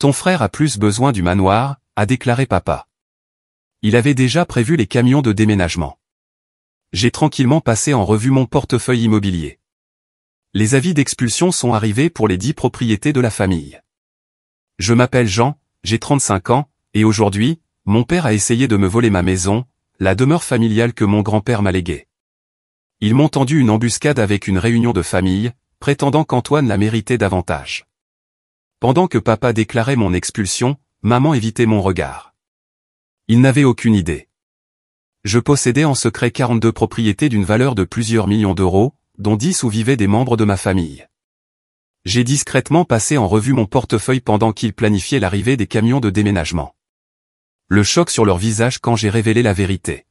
Ton frère a plus besoin du manoir, a déclaré papa. Il avait déjà prévu les camions de déménagement. J'ai tranquillement passé en revue mon portefeuille immobilier. Les avis d'expulsion sont arrivés pour les 10 propriétés de la famille. Je m'appelle Jean, j'ai 35 ans, et aujourd'hui, mon père a essayé de me voler ma maison, la demeure familiale que mon grand-père m'a léguée. Ils m'ont tendu une embuscade avec une réunion de famille, prétendant qu'Antoine la méritait davantage. Pendant que papa déclarait mon expulsion, maman évitait mon regard. Il n'avait aucune idée. Je possédais en secret 42 propriétés d'une valeur de plusieurs millions d'euros, dont 10 où vivaient des membres de ma famille. J'ai discrètement passé en revue mon portefeuille pendant qu'ils planifiaient l'arrivée des camions de déménagement. Le choc sur leur visage quand j'ai révélé la vérité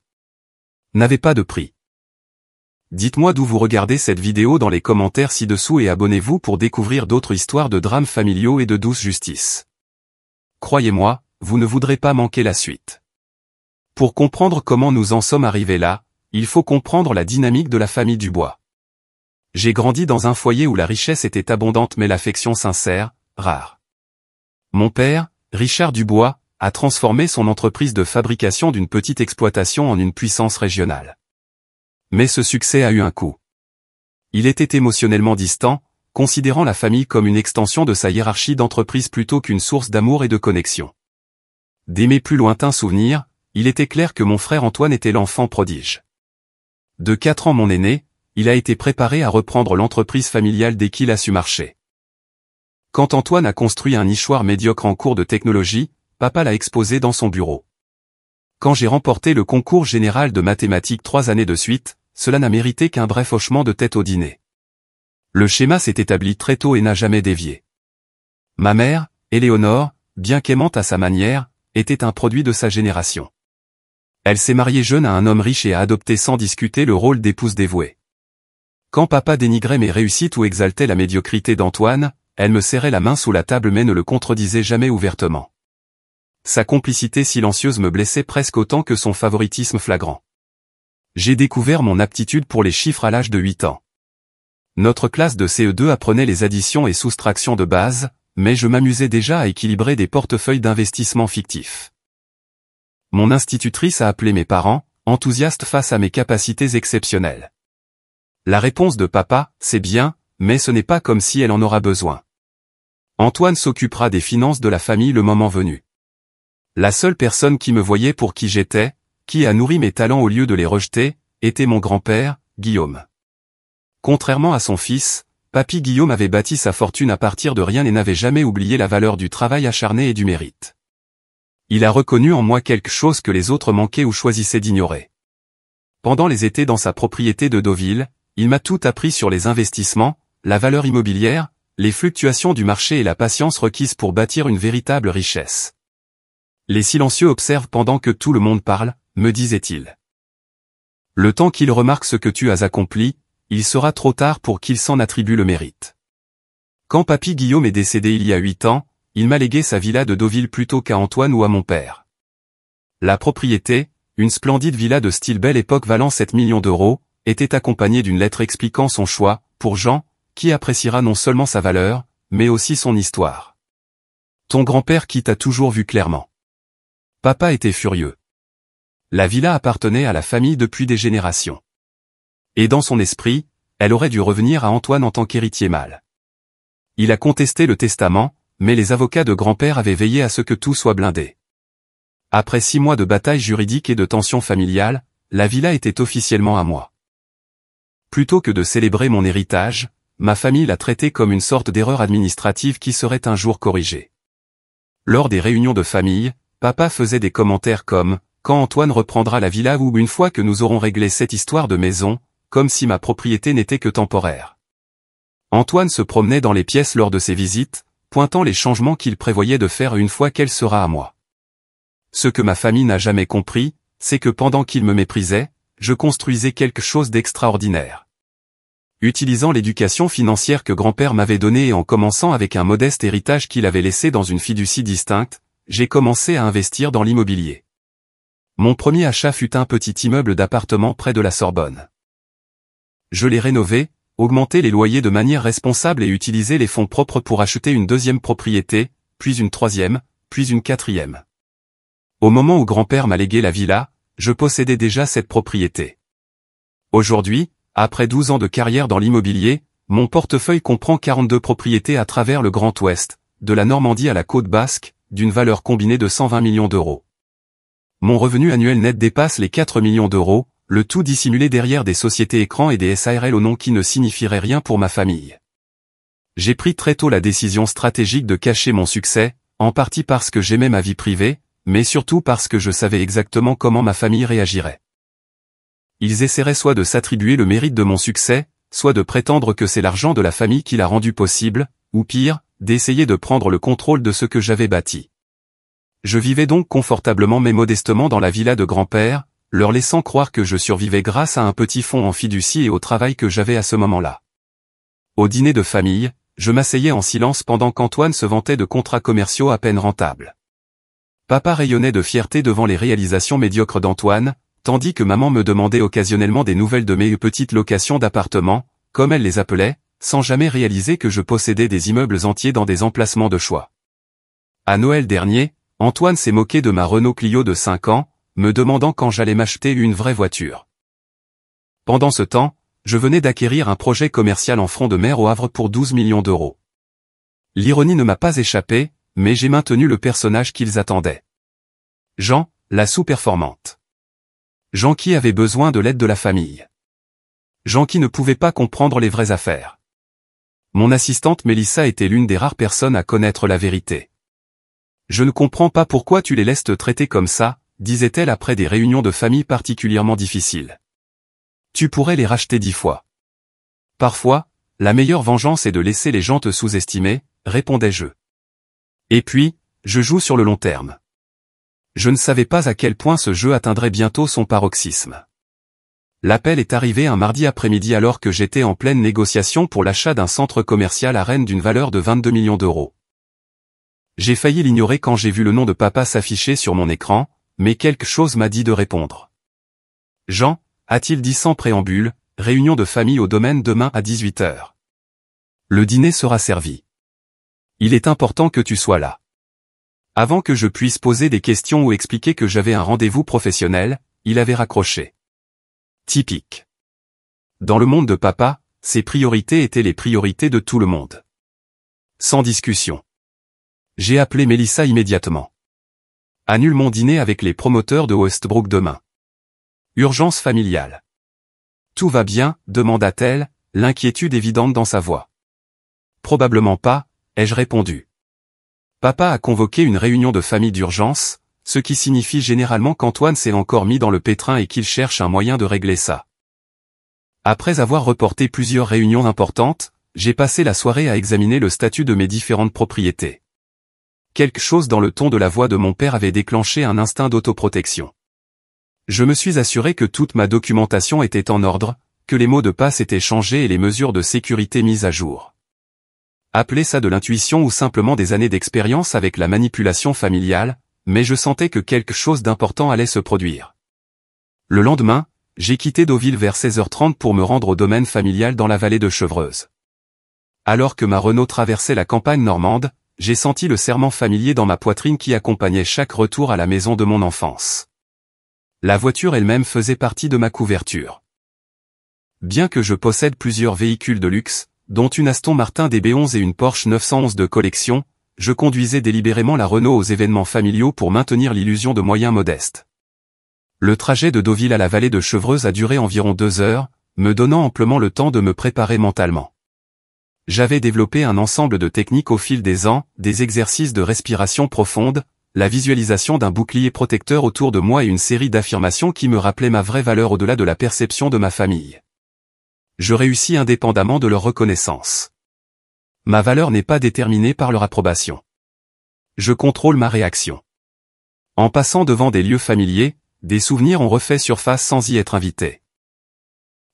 n'avait pas de prix. Dites-moi d'où vous regardez cette vidéo dans les commentaires ci-dessous et abonnez-vous pour découvrir d'autres histoires de drames familiaux et de douce justice. Croyez-moi, vous ne voudrez pas manquer la suite. Pour comprendre comment nous en sommes arrivés là, il faut comprendre la dynamique de la famille Dubois. J'ai grandi dans un foyer où la richesse était abondante mais l'affection sincère, rare. Mon père, Richard Dubois, a transformé son entreprise de fabrication d'une petite exploitation en une puissance régionale. Mais ce succès a eu un coût. Il était émotionnellement distant, considérant la famille comme une extension de sa hiérarchie d'entreprise plutôt qu'une source d'amour et de connexion. Dès mes plus lointains souvenirs, il était clair que mon frère Antoine était l'enfant prodige. De 4 ans mon aîné, il a été préparé à reprendre l'entreprise familiale dès qu'il a su marcher. Quand Antoine a construit un nichoir médiocre en cours de technologie, papa l'a exposé dans son bureau. Quand j'ai remporté le concours général de mathématiques 3 années de suite, cela n'a mérité qu'un bref hochement de tête au dîner. Le schéma s'est établi très tôt et n'a jamais dévié. Ma mère, Éléonore, bien qu'aimante à sa manière, était un produit de sa génération. Elle s'est mariée jeune à un homme riche et a adopté sans discuter le rôle d'épouse dévouée. Quand papa dénigrait mes réussites ou exaltait la médiocrité d'Antoine, elle me serrait la main sous la table mais ne le contredisait jamais ouvertement. Sa complicité silencieuse me blessait presque autant que son favoritisme flagrant. J'ai découvert mon aptitude pour les chiffres à l'âge de 8 ans. Notre classe de CE2 apprenait les additions et soustractions de base, mais je m'amusais déjà à équilibrer des portefeuilles d'investissement fictifs. Mon institutrice a appelé mes parents, enthousiastes face à mes capacités exceptionnelles. La réponse de papa, c'est bien, mais ce n'est pas comme si elle en aura besoin. Antoine s'occupera des finances de la famille le moment venu. La seule personne qui me voyait pour qui j'étais, qui a nourri mes talents au lieu de les rejeter, était mon grand-père, Guillaume. Contrairement à son fils, papy Guillaume avait bâti sa fortune à partir de rien et n'avait jamais oublié la valeur du travail acharné et du mérite. Il a reconnu en moi quelque chose que les autres manquaient ou choisissaient d'ignorer. Pendant les étés dans sa propriété de Deauville, il m'a tout appris sur les investissements, la valeur immobilière, les fluctuations du marché et la patience requise pour bâtir une véritable richesse. Les silencieux observent pendant que tout le monde parle, me disait-il. Le temps qu'il remarque ce que tu as accompli, il sera trop tard pour qu'il s'en attribue le mérite. Quand papy Guillaume est décédé il y a 8 ans, il m'a légué sa villa de Deauville plutôt qu'à Antoine ou à mon père. La propriété, une splendide villa de style Belle Époque valant 7 millions d'euros, était accompagnée d'une lettre expliquant son choix, pour Jean, qui appréciera non seulement sa valeur, mais aussi son histoire. Ton grand-père qui t'a toujours vu clairement. Papa était furieux. La villa appartenait à la famille depuis des générations. Et dans son esprit, elle aurait dû revenir à Antoine en tant qu'héritier mâle. Il a contesté le testament, mais les avocats de grand-père avaient veillé à ce que tout soit blindé. Après 6 mois de bataille juridique et de tensions familiales, la villa était officiellement à moi. Plutôt que de célébrer mon héritage, ma famille l'a traité comme une sorte d'erreur administrative qui serait un jour corrigée. Lors des réunions de famille, papa faisait des commentaires comme « Quand Antoine reprendra la villa ou une fois que nous aurons réglé cette histoire de maison », comme si ma propriété n'était que temporaire. Antoine se promenait dans les pièces lors de ses visites, pointant les changements qu'il prévoyait de faire une fois qu'elle sera à moi. Ce que ma famille n'a jamais compris, c'est que pendant qu'il me méprisait, je construisais quelque chose d'extraordinaire. Utilisant l'éducation financière que grand-père m'avait donnée et en commençant avec un modeste héritage qu'il avait laissé dans une fiducie distincte, j'ai commencé à investir dans l'immobilier. Mon premier achat fut un petit immeuble d'appartement près de la Sorbonne. Je l'ai rénové, augmenté les loyers de manière responsable et utilisé les fonds propres pour acheter une deuxième propriété, puis une troisième, puis une quatrième. Au moment où grand-père m'a légué la villa, je possédais déjà cette propriété. Aujourd'hui, après 12 ans de carrière dans l'immobilier, mon portefeuille comprend 42 propriétés à travers le Grand Ouest, de la Normandie à la Côte Basque, d'une valeur combinée de 120 millions d'euros. Mon revenu annuel net dépasse les 4 millions d'euros, le tout dissimulé derrière des sociétés écrans et des SARL au nom qui ne signifieraient rien pour ma famille. J'ai pris très tôt la décision stratégique de cacher mon succès, en partie parce que j'aimais ma vie privée, mais surtout parce que je savais exactement comment ma famille réagirait. Ils essaieraient soit de s'attribuer le mérite de mon succès, soit de prétendre que c'est l'argent de la famille qui l'a rendu possible, ou pire, d'essayer de prendre le contrôle de ce que j'avais bâti. Je vivais donc confortablement mais modestement dans la villa de grand-père, leur laissant croire que je survivais grâce à un petit fonds en fiducie et au travail que j'avais à ce moment-là. Au dîner de famille, je m'asseyais en silence pendant qu'Antoine se vantait de contrats commerciaux à peine rentables. Papa rayonnait de fierté devant les réalisations médiocres d'Antoine, tandis que maman me demandait occasionnellement des nouvelles de mes petites locations d'appartements, comme elle les appelait, sans jamais réaliser que je possédais des immeubles entiers dans des emplacements de choix. À Noël dernier, Antoine s'est moqué de ma Renault Clio de 5 ans, me demandant quand j'allais m'acheter une vraie voiture. Pendant ce temps, je venais d'acquérir un projet commercial en front de mer au Havre pour 12 millions d'euros. L'ironie ne m'a pas échappé, mais j'ai maintenu le personnage qu'ils attendaient. Jean, la sous-performante. Jean qui avait besoin de l'aide de la famille. Jean qui ne pouvait pas comprendre les vraies affaires. Mon assistante Mélissa était l'une des rares personnes à connaître la vérité. Je ne comprends pas pourquoi tu les laisses te traiter comme ça, disait-elle après des réunions de famille particulièrement difficiles. Tu pourrais les racheter 10 fois. Parfois, la meilleure vengeance est de laisser les gens te sous-estimer, répondais-je. Et puis, je joue sur le long terme. Je ne savais pas à quel point ce jeu atteindrait bientôt son paroxysme. L'appel est arrivé un mardi après-midi alors que j'étais en pleine négociation pour l'achat d'un centre commercial à Rennes d'une valeur de 22 millions d'euros. J'ai failli l'ignorer quand j'ai vu le nom de papa s'afficher sur mon écran, mais quelque chose m'a dit de répondre. Jean, a-t-il dit sans préambule, réunion de famille au domaine demain à 18h. Le dîner sera servi. Il est important que tu sois là. Avant que je puisse poser des questions ou expliquer que j'avais un rendez-vous professionnel, il avait raccroché. Typique. Dans le monde de papa, ses priorités étaient les priorités de tout le monde. Sans discussion. J'ai appelé Mélissa immédiatement. Annule mon dîner avec les promoteurs de Westbrook demain. Urgence familiale. Tout va bien, demanda-t-elle, l'inquiétude évidente dans sa voix. Probablement pas, ai-je répondu. Papa a convoqué une réunion de famille d'urgence, ce qui signifie généralement qu'Antoine s'est encore mis dans le pétrin et qu'il cherche un moyen de régler ça. Après avoir reporté plusieurs réunions importantes, j'ai passé la soirée à examiner le statut de mes différentes propriétés. Quelque chose dans le ton de la voix de mon père avait déclenché un instinct d'autoprotection. Je me suis assuré que toute ma documentation était en ordre, que les mots de passe étaient changés et les mesures de sécurité mises à jour. Appelez ça de l'intuition ou simplement des années d'expérience avec la manipulation familiale, mais je sentais que quelque chose d'important allait se produire. Le lendemain, j'ai quitté Deauville vers 16h30 pour me rendre au domaine familial dans la vallée de Chevreuse. Alors que ma Renault traversait la campagne normande, j'ai senti le serrement familier dans ma poitrine qui accompagnait chaque retour à la maison de mon enfance. La voiture elle-même faisait partie de ma couverture. Bien que je possède plusieurs véhicules de luxe, dont une Aston Martin DB11 et une Porsche 911 de collection, je conduisais délibérément la Renault aux événements familiaux pour maintenir l'illusion de moyens modestes. Le trajet de Deauville à la vallée de Chevreuse a duré environ 2 heures, me donnant amplement le temps de me préparer mentalement. J'avais développé un ensemble de techniques au fil des ans, des exercices de respiration profonde, la visualisation d'un bouclier protecteur autour de moi et une série d'affirmations qui me rappelaient ma vraie valeur au-delà de la perception de ma famille. Je réussis indépendamment de leur reconnaissance. Ma valeur n'est pas déterminée par leur approbation. Je contrôle ma réaction. En passant devant des lieux familiers, des souvenirs ont refait surface sans y être invité.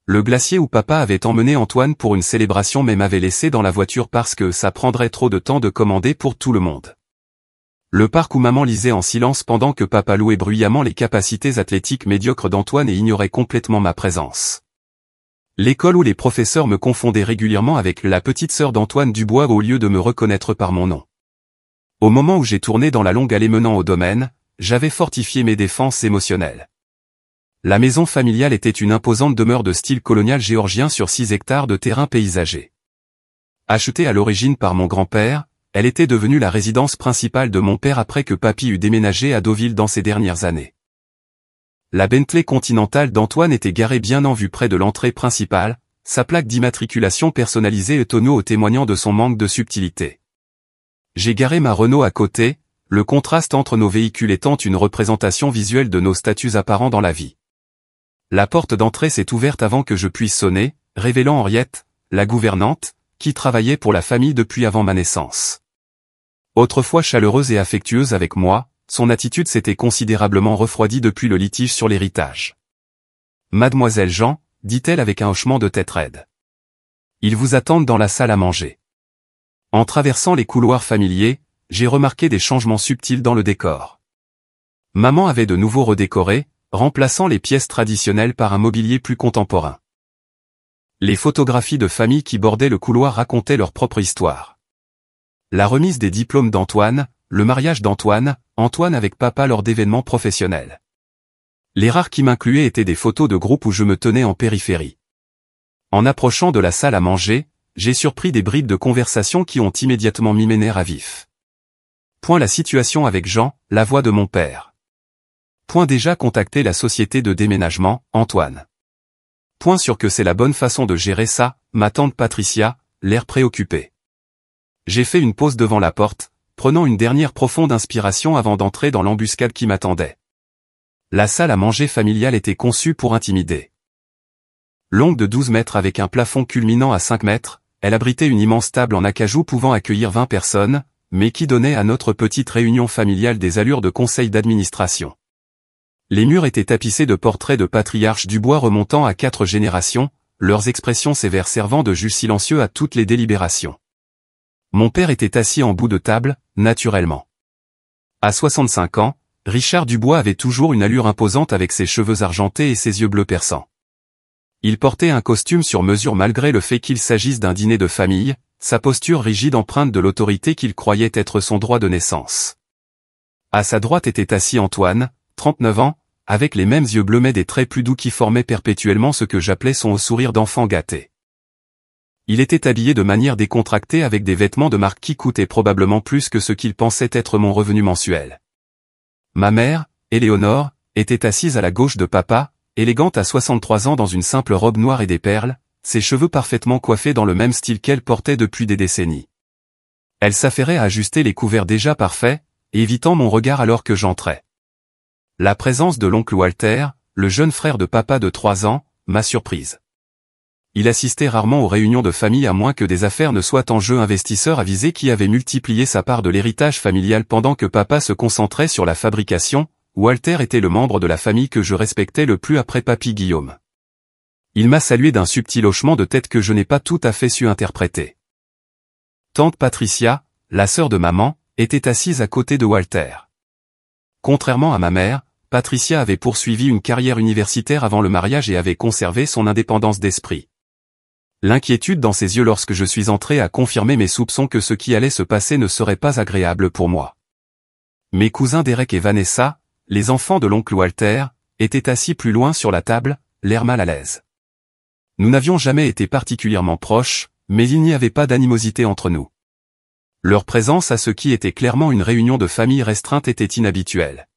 Le glacier où papa avait emmené Antoine pour une célébration mais m'avait laissé dans la voiture parce que ça prendrait trop de temps de commander pour tout le monde. Le parc où maman lisait en silence pendant que papa louait bruyamment les capacités athlétiques médiocres d'Antoine et ignorait complètement ma présence. L'école où les professeurs me confondaient régulièrement avec la petite sœur d'Antoine Dubois au lieu de me reconnaître par mon nom. Au moment où j'ai tourné dans la longue allée menant au domaine, j'avais fortifié mes défenses émotionnelles. La maison familiale était une imposante demeure de style colonial géorgien sur 6 hectares de terrain paysager. Achetée à l'origine par mon grand-père, elle était devenue la résidence principale de mon père après que papy eut déménagé à Deauville dans ces dernières années. La Bentley Continental d'Antoine était garée bien en vue près de l'entrée principale, sa plaque d'immatriculation personnalisée et tonneau témoignant de son manque de subtilité. J'ai garé ma Renault à côté, le contraste entre nos véhicules étant une représentation visuelle de nos statuts apparents dans la vie. La porte d'entrée s'est ouverte avant que je puisse sonner, révélant Henriette, la gouvernante, qui travaillait pour la famille depuis avant ma naissance. Autrefois chaleureuse et affectueuse avec moi, son attitude s'était considérablement refroidie depuis le litige sur l'héritage. « Mademoiselle Jean », dit-elle avec un hochement de tête raide. « Ils vous attendent dans la salle à manger. » En traversant les couloirs familiers, j'ai remarqué des changements subtils dans le décor. Maman avait de nouveau redécoré, remplaçant les pièces traditionnelles par un mobilier plus contemporain. Les photographies de famille qui bordaient le couloir racontaient leur propre histoire. La remise des diplômes d'Antoine, le mariage d'Antoine, Antoine avec papa lors d'événements professionnels. Les rares qui m'incluaient étaient des photos de groupe où je me tenais en périphérie. En approchant de la salle à manger, j'ai surpris des bribes de conversation qui ont immédiatement mis mes nerfs à vif. Point la situation avec Jean, la voix de mon père. Point déjà contacter la société de déménagement, Antoine. Point sûr que c'est la bonne façon de gérer ça, ma tante Patricia, l'air préoccupé. J'ai fait une pause devant la porte, prenant une dernière profonde inspiration avant d'entrer dans l'embuscade qui m'attendait. La salle à manger familiale était conçue pour intimider. Longue de 12 mètres avec un plafond culminant à 5 mètres, elle abritait une immense table en acajou pouvant accueillir 20 personnes, mais qui donnait à notre petite réunion familiale des allures de conseil d'administration. Les murs étaient tapissés de portraits de patriarches du bois remontant à 4 générations, leurs expressions sévères servant de juge silencieux à toutes les délibérations. Mon père était assis en bout de table, naturellement. À 65 ans, Richard Dubois avait toujours une allure imposante avec ses cheveux argentés et ses yeux bleus perçants. Il portait un costume sur mesure malgré le fait qu'il s'agisse d'un dîner de famille, sa posture rigide empreinte de l'autorité qu'il croyait être son droit de naissance. À sa droite était assis Antoine, 39 ans, avec les mêmes yeux bleus mais des traits plus doux qui formaient perpétuellement ce que j'appelais son haut sourire d'enfant gâté. Il était habillé de manière décontractée avec des vêtements de marque qui coûtaient probablement plus que ce qu'il pensait être mon revenu mensuel. Ma mère, Éléonore, était assise à la gauche de papa, élégante à 63 ans dans une simple robe noire et des perles, ses cheveux parfaitement coiffés dans le même style qu'elle portait depuis des décennies. Elle s'affairait à ajuster les couverts déjà parfaits, évitant mon regard alors que j'entrais. La présence de l'oncle Walter, le jeune frère de papa de 3 ans, m'a surprise. Il assistait rarement aux réunions de famille à moins que des affaires ne soient en jeu. Investisseur avisé qui avait multiplié sa part de l'héritage familial pendant que papa se concentrait sur la fabrication, Walter était le membre de la famille que je respectais le plus après papy Guillaume. Il m'a salué d'un subtil hochement de tête que je n'ai pas tout à fait su interpréter. Tante Patricia, la sœur de maman, était assise à côté de Walter. Contrairement à ma mère, Patricia avait poursuivi une carrière universitaire avant le mariage et avait conservé son indépendance d'esprit. L'inquiétude dans ses yeux lorsque je suis entré a confirmé mes soupçons que ce qui allait se passer ne serait pas agréable pour moi. Mes cousins Derek et Vanessa, les enfants de l'oncle Walter, étaient assis plus loin sur la table, l'air mal à l'aise. Nous n'avions jamais été particulièrement proches, mais il n'y avait pas d'animosité entre nous. Leur présence à ce qui était clairement une réunion de famille restreinte était inhabituelle.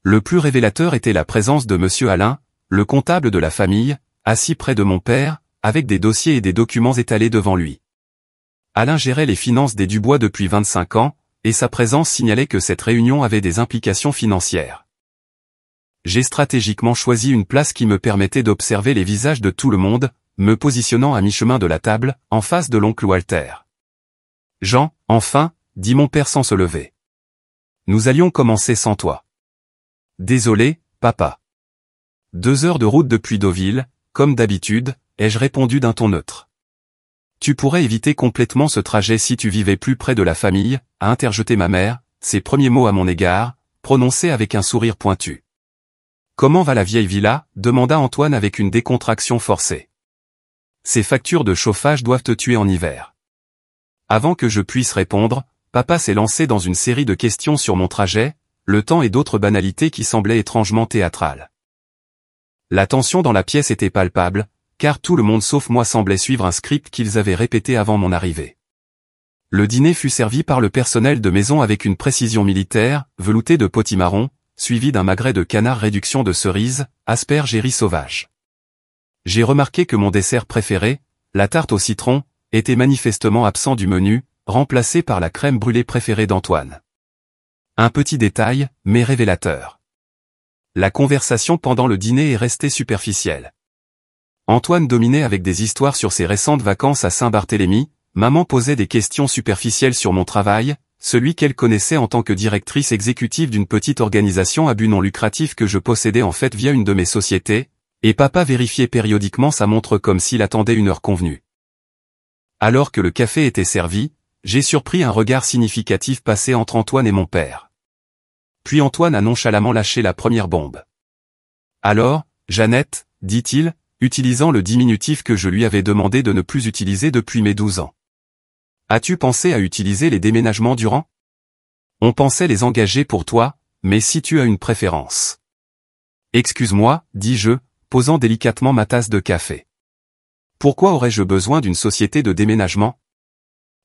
Le plus révélateur était la présence de monsieur Alain, le comptable de la famille, assis près de mon père, avec des dossiers et des documents étalés devant lui. Alain gérait les finances des Dubois depuis 25 ans, et sa présence signalait que cette réunion avait des implications financières. J'ai stratégiquement choisi une place qui me permettait d'observer les visages de tout le monde, me positionnant à mi-chemin de la table, en face de l'oncle Walter. « Jean, enfin, dit mon père sans se lever. Nous allions commencer sans toi. »« Désolé, papa. 2 heures de route depuis Deauville, comme d'habitude, ai-je répondu d'un ton neutre. Tu pourrais éviter complètement ce trajet si tu vivais plus près de la famille, a interjeté ma mère, ses premiers mots à mon égard, prononcés avec un sourire pointu. Comment va la vieille villa, demanda Antoine avec une décontraction forcée. Ces factures de chauffage doivent te tuer en hiver. Avant que je puisse répondre, papa s'est lancé dans une série de questions sur mon trajet, le temps et d'autres banalités qui semblaient étrangement théâtrales. La tension dans la pièce était palpable, car tout le monde sauf moi semblait suivre un script qu'ils avaient répété avant mon arrivée. Le dîner fut servi par le personnel de maison avec une précision militaire, velouté de potimarron, suivi d'un magret de canard réduction de cerises, asperges et riz sauvage. J'ai remarqué que mon dessert préféré, la tarte au citron, était manifestement absent du menu, remplacé par la crème brûlée préférée d'Antoine. Un petit détail, mais révélateur. La conversation pendant le dîner est restée superficielle. Antoine dominait avec des histoires sur ses récentes vacances à Saint-Barthélemy, maman posait des questions superficielles sur mon travail, celui qu'elle connaissait en tant que directrice exécutive d'une petite organisation à but non lucratif que je possédais en fait via une de mes sociétés, et papa vérifiait périodiquement sa montre comme s'il attendait une heure convenue. Alors que le café était servi, j'ai surpris un regard significatif passer entre Antoine et mon père. Puis Antoine a nonchalamment lâché la première bombe. « Alors, Jeannette, dit-il, utilisant le diminutif que je lui avais demandé de ne plus utiliser depuis mes 12 ans. As-tu pensé à utiliser les déménagements durant? On pensait les engager pour toi, mais si tu as une préférence. Excuse-moi, dis-je, posant délicatement ma tasse de café. Pourquoi aurais-je besoin d'une société de déménagement?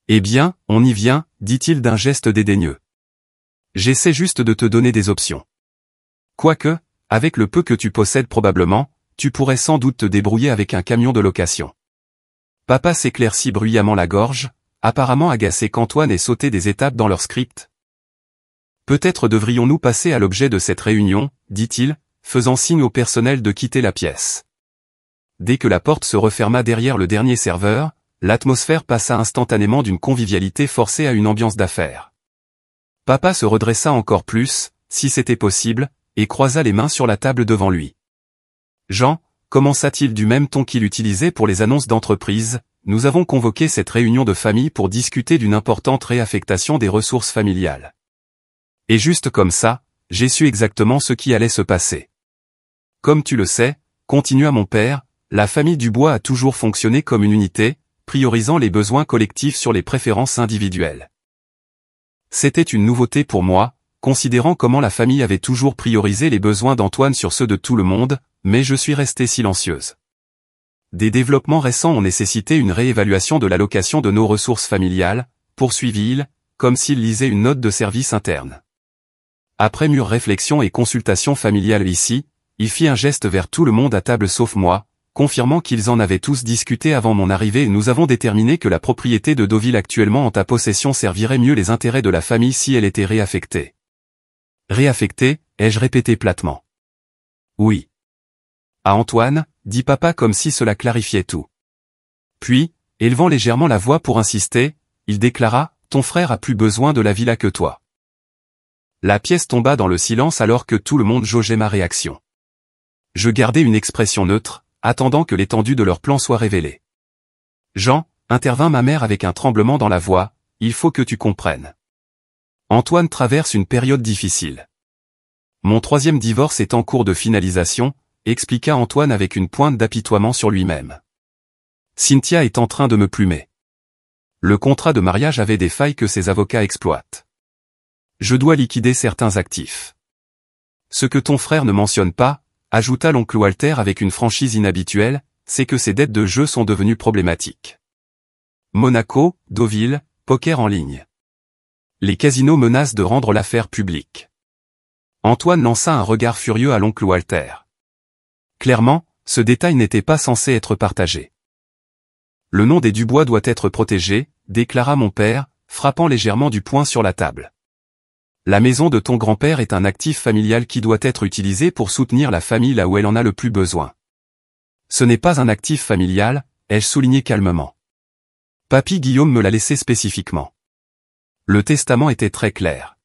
Eh bien, on y vient, dit-il d'un geste dédaigneux. J'essaie juste de te donner des options. Quoique, avec le peu que tu possèdes probablement, tu pourrais sans doute te débrouiller avec un camion de location. Papa s'éclaircit bruyamment la gorge, apparemment agacé qu'Antoine ait sauté des étapes dans leur script. Peut-être devrions-nous passer à l'objet de cette réunion, dit-il, faisant signe au personnel de quitter la pièce. Dès que la porte se referma derrière le dernier serveur, l'atmosphère passa instantanément d'une convivialité forcée à une ambiance d'affaires. Papa se redressa encore plus, si c'était possible, et croisa les mains sur la table devant lui. Jean, commença-t-il du même ton qu'il utilisait pour les annonces d'entreprise, nous avons convoqué cette réunion de famille pour discuter d'une importante réaffectation des ressources familiales. Et juste comme ça, j'ai su exactement ce qui allait se passer. Comme tu le sais, continua mon père, la famille Dubois a toujours fonctionné comme une unité, priorisant les besoins collectifs sur les préférences individuelles. C'était une nouveauté pour moi, considérant comment la famille avait toujours priorisé les besoins d'Antoine sur ceux de tout le monde, mais je suis restée silencieuse. Des développements récents ont nécessité une réévaluation de l'allocation de nos ressources familiales, poursuivit-il, comme s'il lisait une note de service interne. Après mûre réflexion et consultation familiale ici, il fit un geste vers tout le monde à table sauf moi, confirmant qu'ils en avaient tous discuté avant mon arrivée et nous avons déterminé que la propriété de Deauville actuellement en ta possession servirait mieux les intérêts de la famille si elle était réaffectée. Réaffectée, ai-je répété platement. Oui. À Antoine, dit papa comme si cela clarifiait tout. Puis, élevant légèrement la voix pour insister, il déclara, ton frère a plus besoin de la villa que toi. La pièce tomba dans le silence alors que tout le monde jaugeait ma réaction. Je gardai une expression neutre, attendant que l'étendue de leur plan soit révélée. Jean, intervint ma mère avec un tremblement dans la voix, il faut que tu comprennes. Antoine traverse une période difficile. Mon 3e divorce est en cours de finalisation, expliqua Antoine avec une pointe d'apitoiement sur lui-même. Cynthia est en train de me plumer. Le contrat de mariage avait des failles que ses avocats exploitent. Je dois liquider certains actifs. Ce que ton frère ne mentionne pas, ajouta l'oncle Walter avec une franchise inhabituelle, c'est que ses dettes de jeu sont devenues problématiques. Monaco, Deauville, poker en ligne. Les casinos menacent de rendre l'affaire publique. Antoine lança un regard furieux à l'oncle Walter. Clairement, ce détail n'était pas censé être partagé. Le nom des Dubois doit être protégé, déclara mon père, frappant légèrement du poing sur la table. La maison de ton grand-père est un actif familial qui doit être utilisé pour soutenir la famille là où elle en a le plus besoin. Ce n'est pas un actif familial, ai-je souligné calmement. Papy Guillaume me l'a laissé spécifiquement. Le testament était très clair.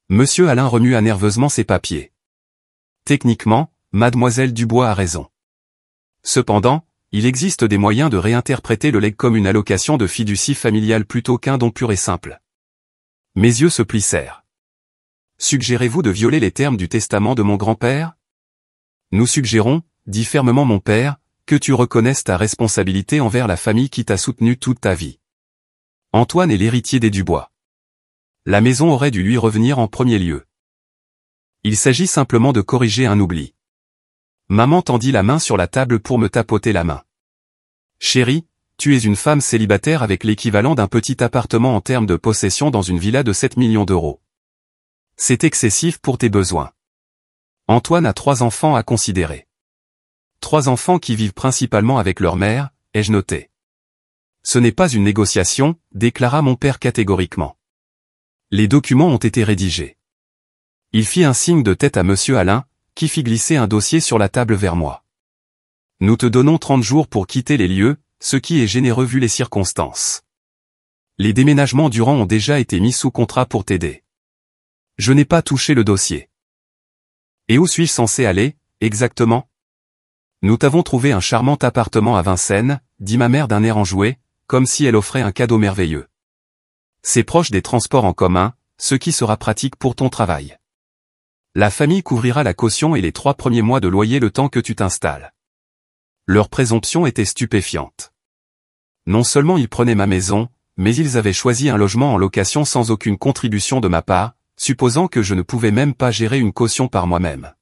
Monsieur Alain remua nerveusement ses papiers. Techniquement, mademoiselle Dubois a raison. Cependant, il existe des moyens de réinterpréter le legs comme une allocation de fiducie familiale plutôt qu'un don pur et simple. Mes yeux se plissèrent. Suggérez-vous de violer les termes du testament de mon grand-père? Nous suggérons, dit fermement mon père, que tu reconnaisses ta responsabilité envers la famille qui t'a soutenu toute ta vie. Antoine est l'héritier des Dubois. La maison aurait dû lui revenir en premier lieu. Il s'agit simplement de corriger un oubli. Maman tendit la main sur la table pour me tapoter la main. Chérie, tu es une femme célibataire avec l'équivalent d'un petit appartement en termes de possession dans une villa de 7 millions d'euros. C'est excessif pour tes besoins. Antoine a 3 enfants à considérer. 3 enfants qui vivent principalement avec leur mère, ai-je noté. Ce n'est pas une négociation, déclara mon père catégoriquement. Les documents ont été rédigés. Il fit un signe de tête à monsieur Alain, qui fit glisser un dossier sur la table vers moi. Nous te donnons 30 jours pour quitter les lieux, ce qui est généreux vu les circonstances. Les déménagements Durand ont déjà été mis sous contrat pour t'aider. Je n'ai pas touché le dossier. Et où suis-je censé aller, exactement? Nous t'avons trouvé un charmant appartement à Vincennes, dit ma mère d'un air enjoué, comme si elle offrait un cadeau merveilleux. C'est proche des transports en commun, ce qui sera pratique pour ton travail. La famille couvrira la caution et les 3 premiers mois de loyer le temps que tu t'installes. Leur présomption était stupéfiante. Non seulement ils prenaient ma maison, mais ils avaient choisi un logement en location sans aucune contribution de ma part, supposant que je ne pouvais même pas gérer une caution par moi-même.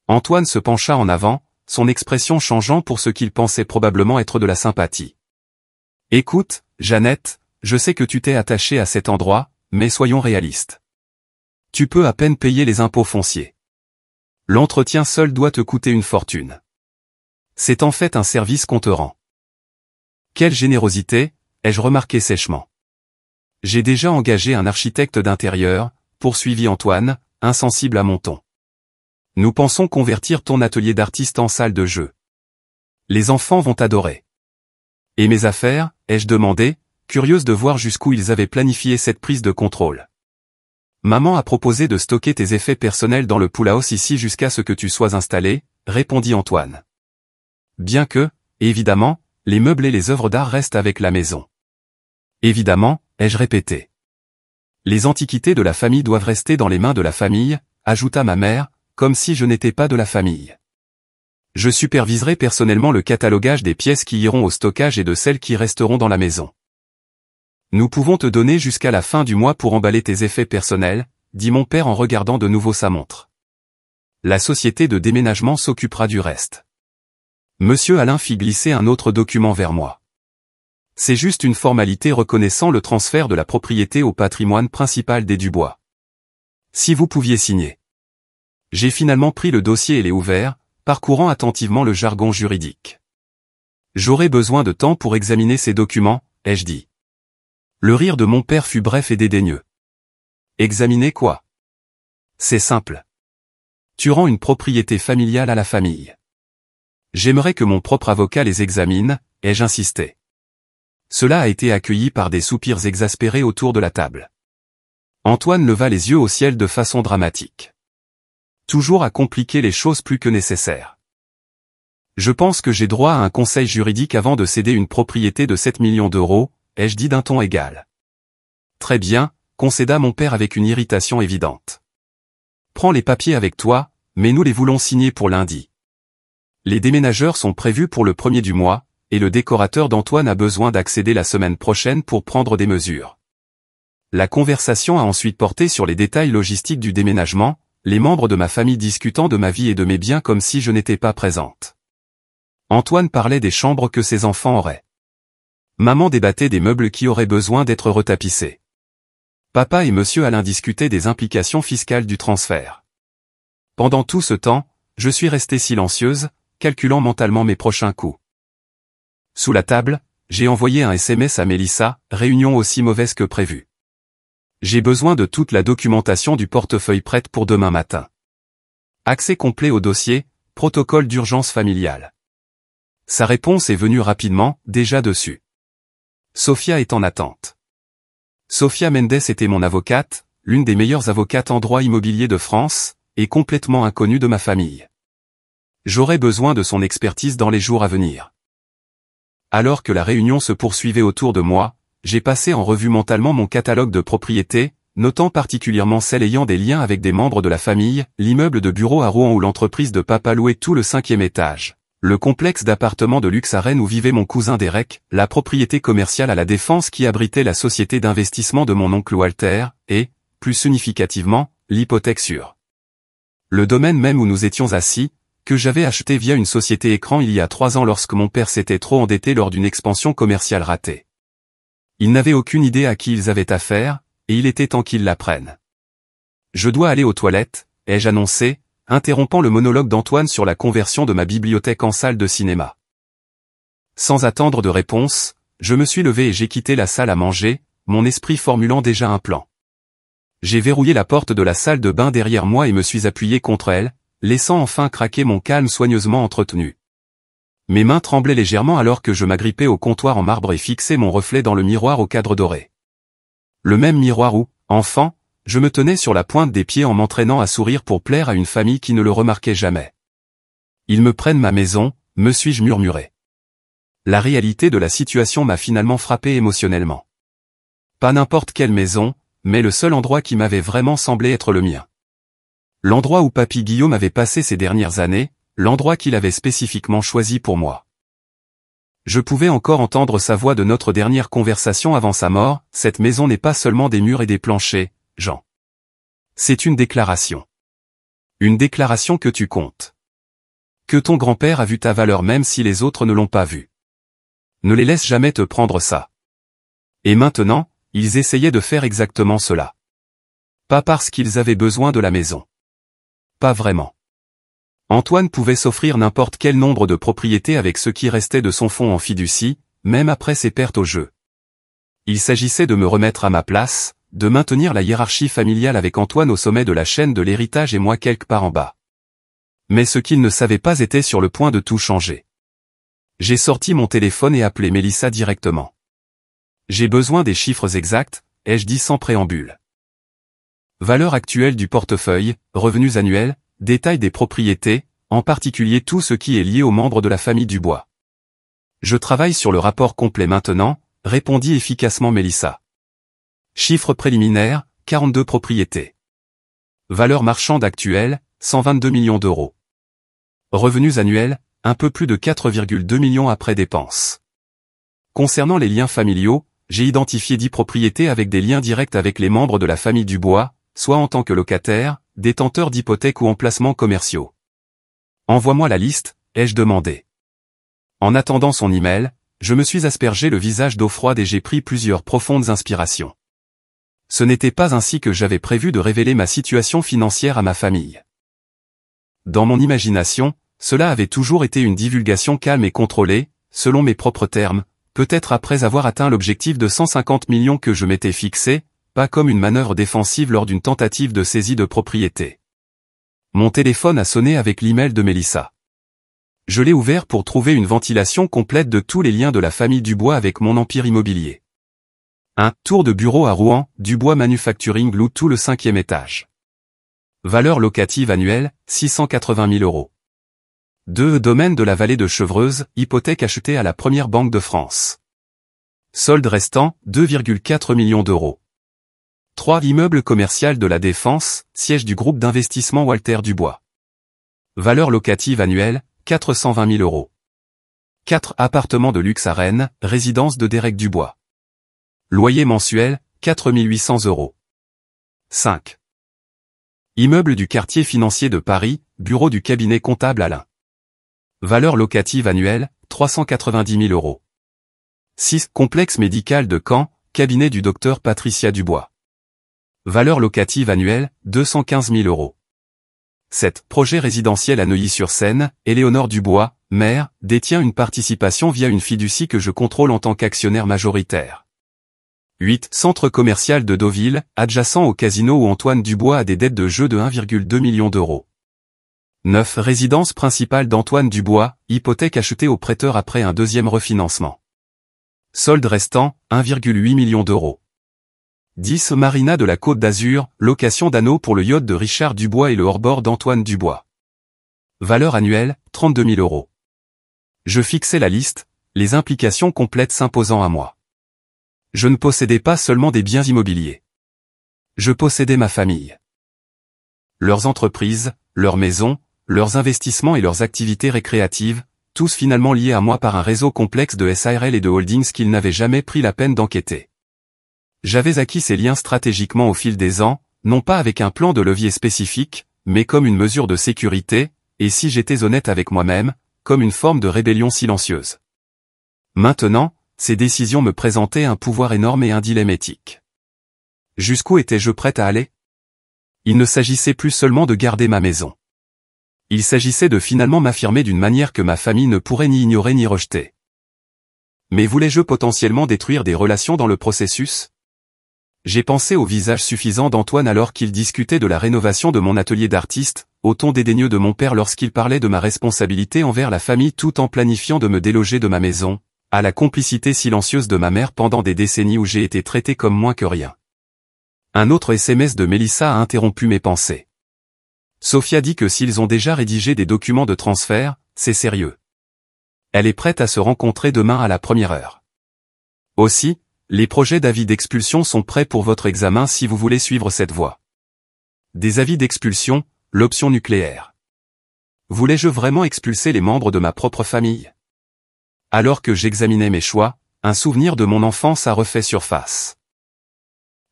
Antoine se pencha en avant, son expression changeant pour ce qu'il pensait probablement être de la sympathie. Écoute, Jeannette, je sais que tu t'es attachée à cet endroit, mais soyons réalistes. Tu peux à peine payer les impôts fonciers. L'entretien seul doit te coûter une fortune. C'est en fait un service qu'on te rend. Quelle générosité, ai-je remarqué sèchement. J'ai déjà engagé un architecte d'intérieur, poursuivit Antoine, insensible à mon ton. Nous pensons convertir ton atelier d'artiste en salle de jeu. Les enfants vont adorer. Et mes affaires, ai-je demandé, curieuse de voir jusqu'où ils avaient planifié cette prise de contrôle. Maman a proposé de stocker tes effets personnels dans le pool house ici jusqu'à ce que tu sois installé, répondit Antoine. Bien que, évidemment, les meubles et les œuvres d'art restent avec la maison. Évidemment, ai-je répété. Les antiquités de la famille doivent rester dans les mains de la famille, ajouta ma mère, comme si je n'étais pas de la famille. Je superviserai personnellement le catalogage des pièces qui iront au stockage et de celles qui resteront dans la maison. Nous pouvons te donner jusqu'à la fin du mois pour emballer tes effets personnels, dit mon père en regardant de nouveau sa montre. La société de déménagement s'occupera du reste. Monsieur Alain fit glisser un autre document vers moi. C'est juste une formalité reconnaissant le transfert de la propriété au patrimoine principal des Dubois. Si vous pouviez signer. J'ai finalement pris le dossier et l'ai ouvert, parcourant attentivement le jargon juridique. J'aurai besoin de temps pour examiner ces documents, ai-je dit. Le rire de mon père fut bref et dédaigneux. Examiner quoi? C'est simple. Tu rends une propriété familiale à la famille. J'aimerais que mon propre avocat les examine, ai-je insisté. Cela a été accueilli par des soupirs exaspérés autour de la table. Antoine leva les yeux au ciel de façon dramatique. Toujours à compliquer les choses plus que nécessaire. Je pense que j'ai droit à un conseil juridique avant de céder une propriété de 7 millions d'euros, ai-je dit d'un ton égal. Très bien, concéda mon père avec une irritation évidente. Prends les papiers avec toi, mais nous les voulons signer pour lundi. Les déménageurs sont prévus pour le 1er du mois, et le décorateur d'Antoine a besoin d'accéder la semaine prochaine pour prendre des mesures. La conversation a ensuite porté sur les détails logistiques du déménagement, les membres de ma famille discutant de ma vie et de mes biens comme si je n'étais pas présente. Antoine parlait des chambres que ses enfants auraient. Maman débattait des meubles qui auraient besoin d'être retapissés. Papa et monsieur Alain discutaient des implications fiscales du transfert. Pendant tout ce temps, je suis restée silencieuse, calculant mentalement mes prochains coups. Sous la table, j'ai envoyé un SMS à Mélissa, réunion aussi mauvaise que prévue. J'ai besoin de toute la documentation du portefeuille prête pour demain matin. Accès complet au dossier, protocole d'urgence familiale. Sa réponse est venue rapidement, déjà dessus. Sophia est en attente. Sophia Mendes était mon avocate, l'une des meilleures avocates en droit immobilier de France, et complètement inconnue de ma famille. J'aurais besoin de son expertise dans les jours à venir. Alors que la réunion se poursuivait autour de moi, j'ai passé en revue mentalement mon catalogue de propriétés, notant particulièrement celles ayant des liens avec des membres de la famille, l'immeuble de bureau à Rouen ou l'entreprise de papa louait tout le 5e étage, Le complexe d'appartements de luxe à Rennes où vivait mon cousin Derek, la propriété commerciale à La Défense qui abritait la société d'investissement de mon oncle Walter, et, plus significativement, l'hypothèque sur le domaine même où nous étions assis, que j'avais acheté via une société écran il y a 3 ans lorsque mon père s'était trop endetté lors d'une expansion commerciale ratée. Ils n'avaient aucune idée à qui ils avaient affaire, et il était temps qu'ils l'apprennent. Je dois aller aux toilettes, ai-je annoncé, interrompant le monologue d'Antoine sur la conversion de ma bibliothèque en salle de cinéma. Sans attendre de réponse, je me suis levé et j'ai quitté la salle à manger, mon esprit formulant déjà un plan. J'ai verrouillé la porte de la salle de bain derrière moi et me suis appuyé contre elle, laissant enfin craquer mon calme soigneusement entretenu. Mes mains tremblaient légèrement alors que je m'agrippais au comptoir en marbre et fixais mon reflet dans le miroir au cadre doré. Le même miroir où, enfant, je me tenais sur la pointe des pieds en m'entraînant à sourire pour plaire à une famille qui ne le remarquait jamais. Ils me prennent ma maison, me suis-je murmuré. La réalité de la situation m'a finalement frappé émotionnellement. Pas n'importe quelle maison, mais le seul endroit qui m'avait vraiment semblé être le mien. L'endroit où Papy Guillaume avait passé ces dernières années, l'endroit qu'il avait spécifiquement choisi pour moi. Je pouvais encore entendre sa voix de notre dernière conversation avant sa mort, cette maison n'est pas seulement des murs et des planchers, Jean. C'est une déclaration. Une déclaration que tu comptes. Que ton grand-père a vu ta valeur même si les autres ne l'ont pas vue. Ne les laisse jamais te prendre ça. Et maintenant, ils essayaient de faire exactement cela. Pas parce qu'ils avaient besoin de la maison. Pas vraiment. Antoine pouvait s'offrir n'importe quel nombre de propriétés avec ce qui restait de son fonds en fiducie, même après ses pertes au jeu. Il s'agissait de me remettre à ma place, de maintenir la hiérarchie familiale avec Antoine au sommet de la chaîne de l'héritage et moi quelque part en bas. Mais ce qu'il ne savait pas était sur le point de tout changer. J'ai sorti mon téléphone et appelé Mélissa directement. J'ai besoin des chiffres exacts, ai-je dit sans préambule. Valeur actuelle du portefeuille, revenus annuels, détail des propriétés, en particulier tout ce qui est lié aux membres de la famille Dubois. Je travaille sur le rapport complet maintenant, répondit efficacement Mélissa. Chiffre préliminaire, 42 propriétés. Valeur marchande actuelle, 122 millions d'euros. Revenus annuels, un peu plus de 4,2 millions après dépenses. Concernant les liens familiaux, j'ai identifié 10 propriétés avec des liens directs avec les membres de la famille Dubois, soit en tant que locataires, détenteurs d'hypothèques ou emplacements commerciaux. Envoie-moi la liste, ai-je demandé. En attendant son email, je me suis aspergé le visage d'eau froide et j'ai pris plusieurs profondes inspirations. Ce n'était pas ainsi que j'avais prévu de révéler ma situation financière à ma famille. Dans mon imagination, cela avait toujours été une divulgation calme et contrôlée, selon mes propres termes, peut-être après avoir atteint l'objectif de 150 millions que je m'étais fixé, pas comme une manœuvre défensive lors d'une tentative de saisie de propriété. Mon téléphone a sonné avec l'email de Mélissa. Je l'ai ouvert pour trouver une ventilation complète de tous les liens de la famille Dubois avec mon empire immobilier. Un tour de bureau à Rouen, Dubois Manufacturing loue tout le 5e étage. Valeur locative annuelle, 680 000 euros. 2 domaines de la vallée de Chevreuse, hypothèque achetée à la Première Banque de France. Solde restant, 2,4 millions d'euros. 3 immeubles commerciaux de la Défense, siège du groupe d'investissement Walter Dubois. Valeur locative annuelle, 420 000 euros. 4 appartements de luxe à Rennes, résidence de Derek Dubois. Loyer mensuel, 4 800 euros. 5. Immeuble du quartier financier de Paris, bureau du cabinet comptable Alain. Valeur locative annuelle, 390 000 euros. 6. Complexe médical de Caen, cabinet du docteur Patricia Dubois. Valeur locative annuelle, 215 000 euros. 7. Projet résidentiel à Neuilly-sur-Seine, Éléonore Dubois, maire, détient une participation via une fiducie que je contrôle en tant qu'actionnaire majoritaire. 8. Centre commercial de Deauville, adjacent au casino où Antoine Dubois a des dettes de jeu de 1,2 million d'euros. 9. Résidence principale d'Antoine Dubois, hypothèque achetée au prêteur après un deuxième refinancement. Solde restant, 1,8 million d'euros. 10. Marina de la Côte d'Azur, location d'anneaux pour le yacht de Richard Dubois et le hors-bord d'Antoine Dubois. Valeur annuelle, 32 000 euros. Je fixais la liste, les implications complètes s'imposant à moi. Je ne possédais pas seulement des biens immobiliers. Je possédais ma famille. Leurs entreprises, leurs maisons, leurs investissements et leurs activités récréatives, tous finalement liés à moi par un réseau complexe de SARL et de holdings qu'ils n'avaient jamais pris la peine d'enquêter. J'avais acquis ces liens stratégiquement au fil des ans, non pas avec un plan de levier spécifique, mais comme une mesure de sécurité, et si j'étais honnête avec moi-même, comme une forme de rébellion silencieuse. Maintenant, ces décisions me présentaient un pouvoir énorme et un dilemme éthique. Jusqu'où étais-je prête à aller? Il ne s'agissait plus seulement de garder ma maison. Il s'agissait de finalement m'affirmer d'une manière que ma famille ne pourrait ni ignorer ni rejeter. Mais voulais-je potentiellement détruire des relations dans le processus? J'ai pensé au visage suffisant d'Antoine alors qu'il discutait de la rénovation de mon atelier d'artiste, au ton dédaigneux de mon père lorsqu'il parlait de ma responsabilité envers la famille tout en planifiant de me déloger de ma maison, à la complicité silencieuse de ma mère pendant des décennies où j'ai été traité comme moins que rien. Un autre SMS de Mélissa a interrompu mes pensées. Sophia dit que s'ils ont déjà rédigé des documents de transfert, c'est sérieux. Elle est prête à se rencontrer demain à la première heure. Aussi, les projets d'avis d'expulsion sont prêts pour votre examen si vous voulez suivre cette voie. Des avis d'expulsion, l'option nucléaire. Voulais-je vraiment expulser les membres de ma propre famille? Alors que j'examinais mes choix, un souvenir de mon enfance a refait surface.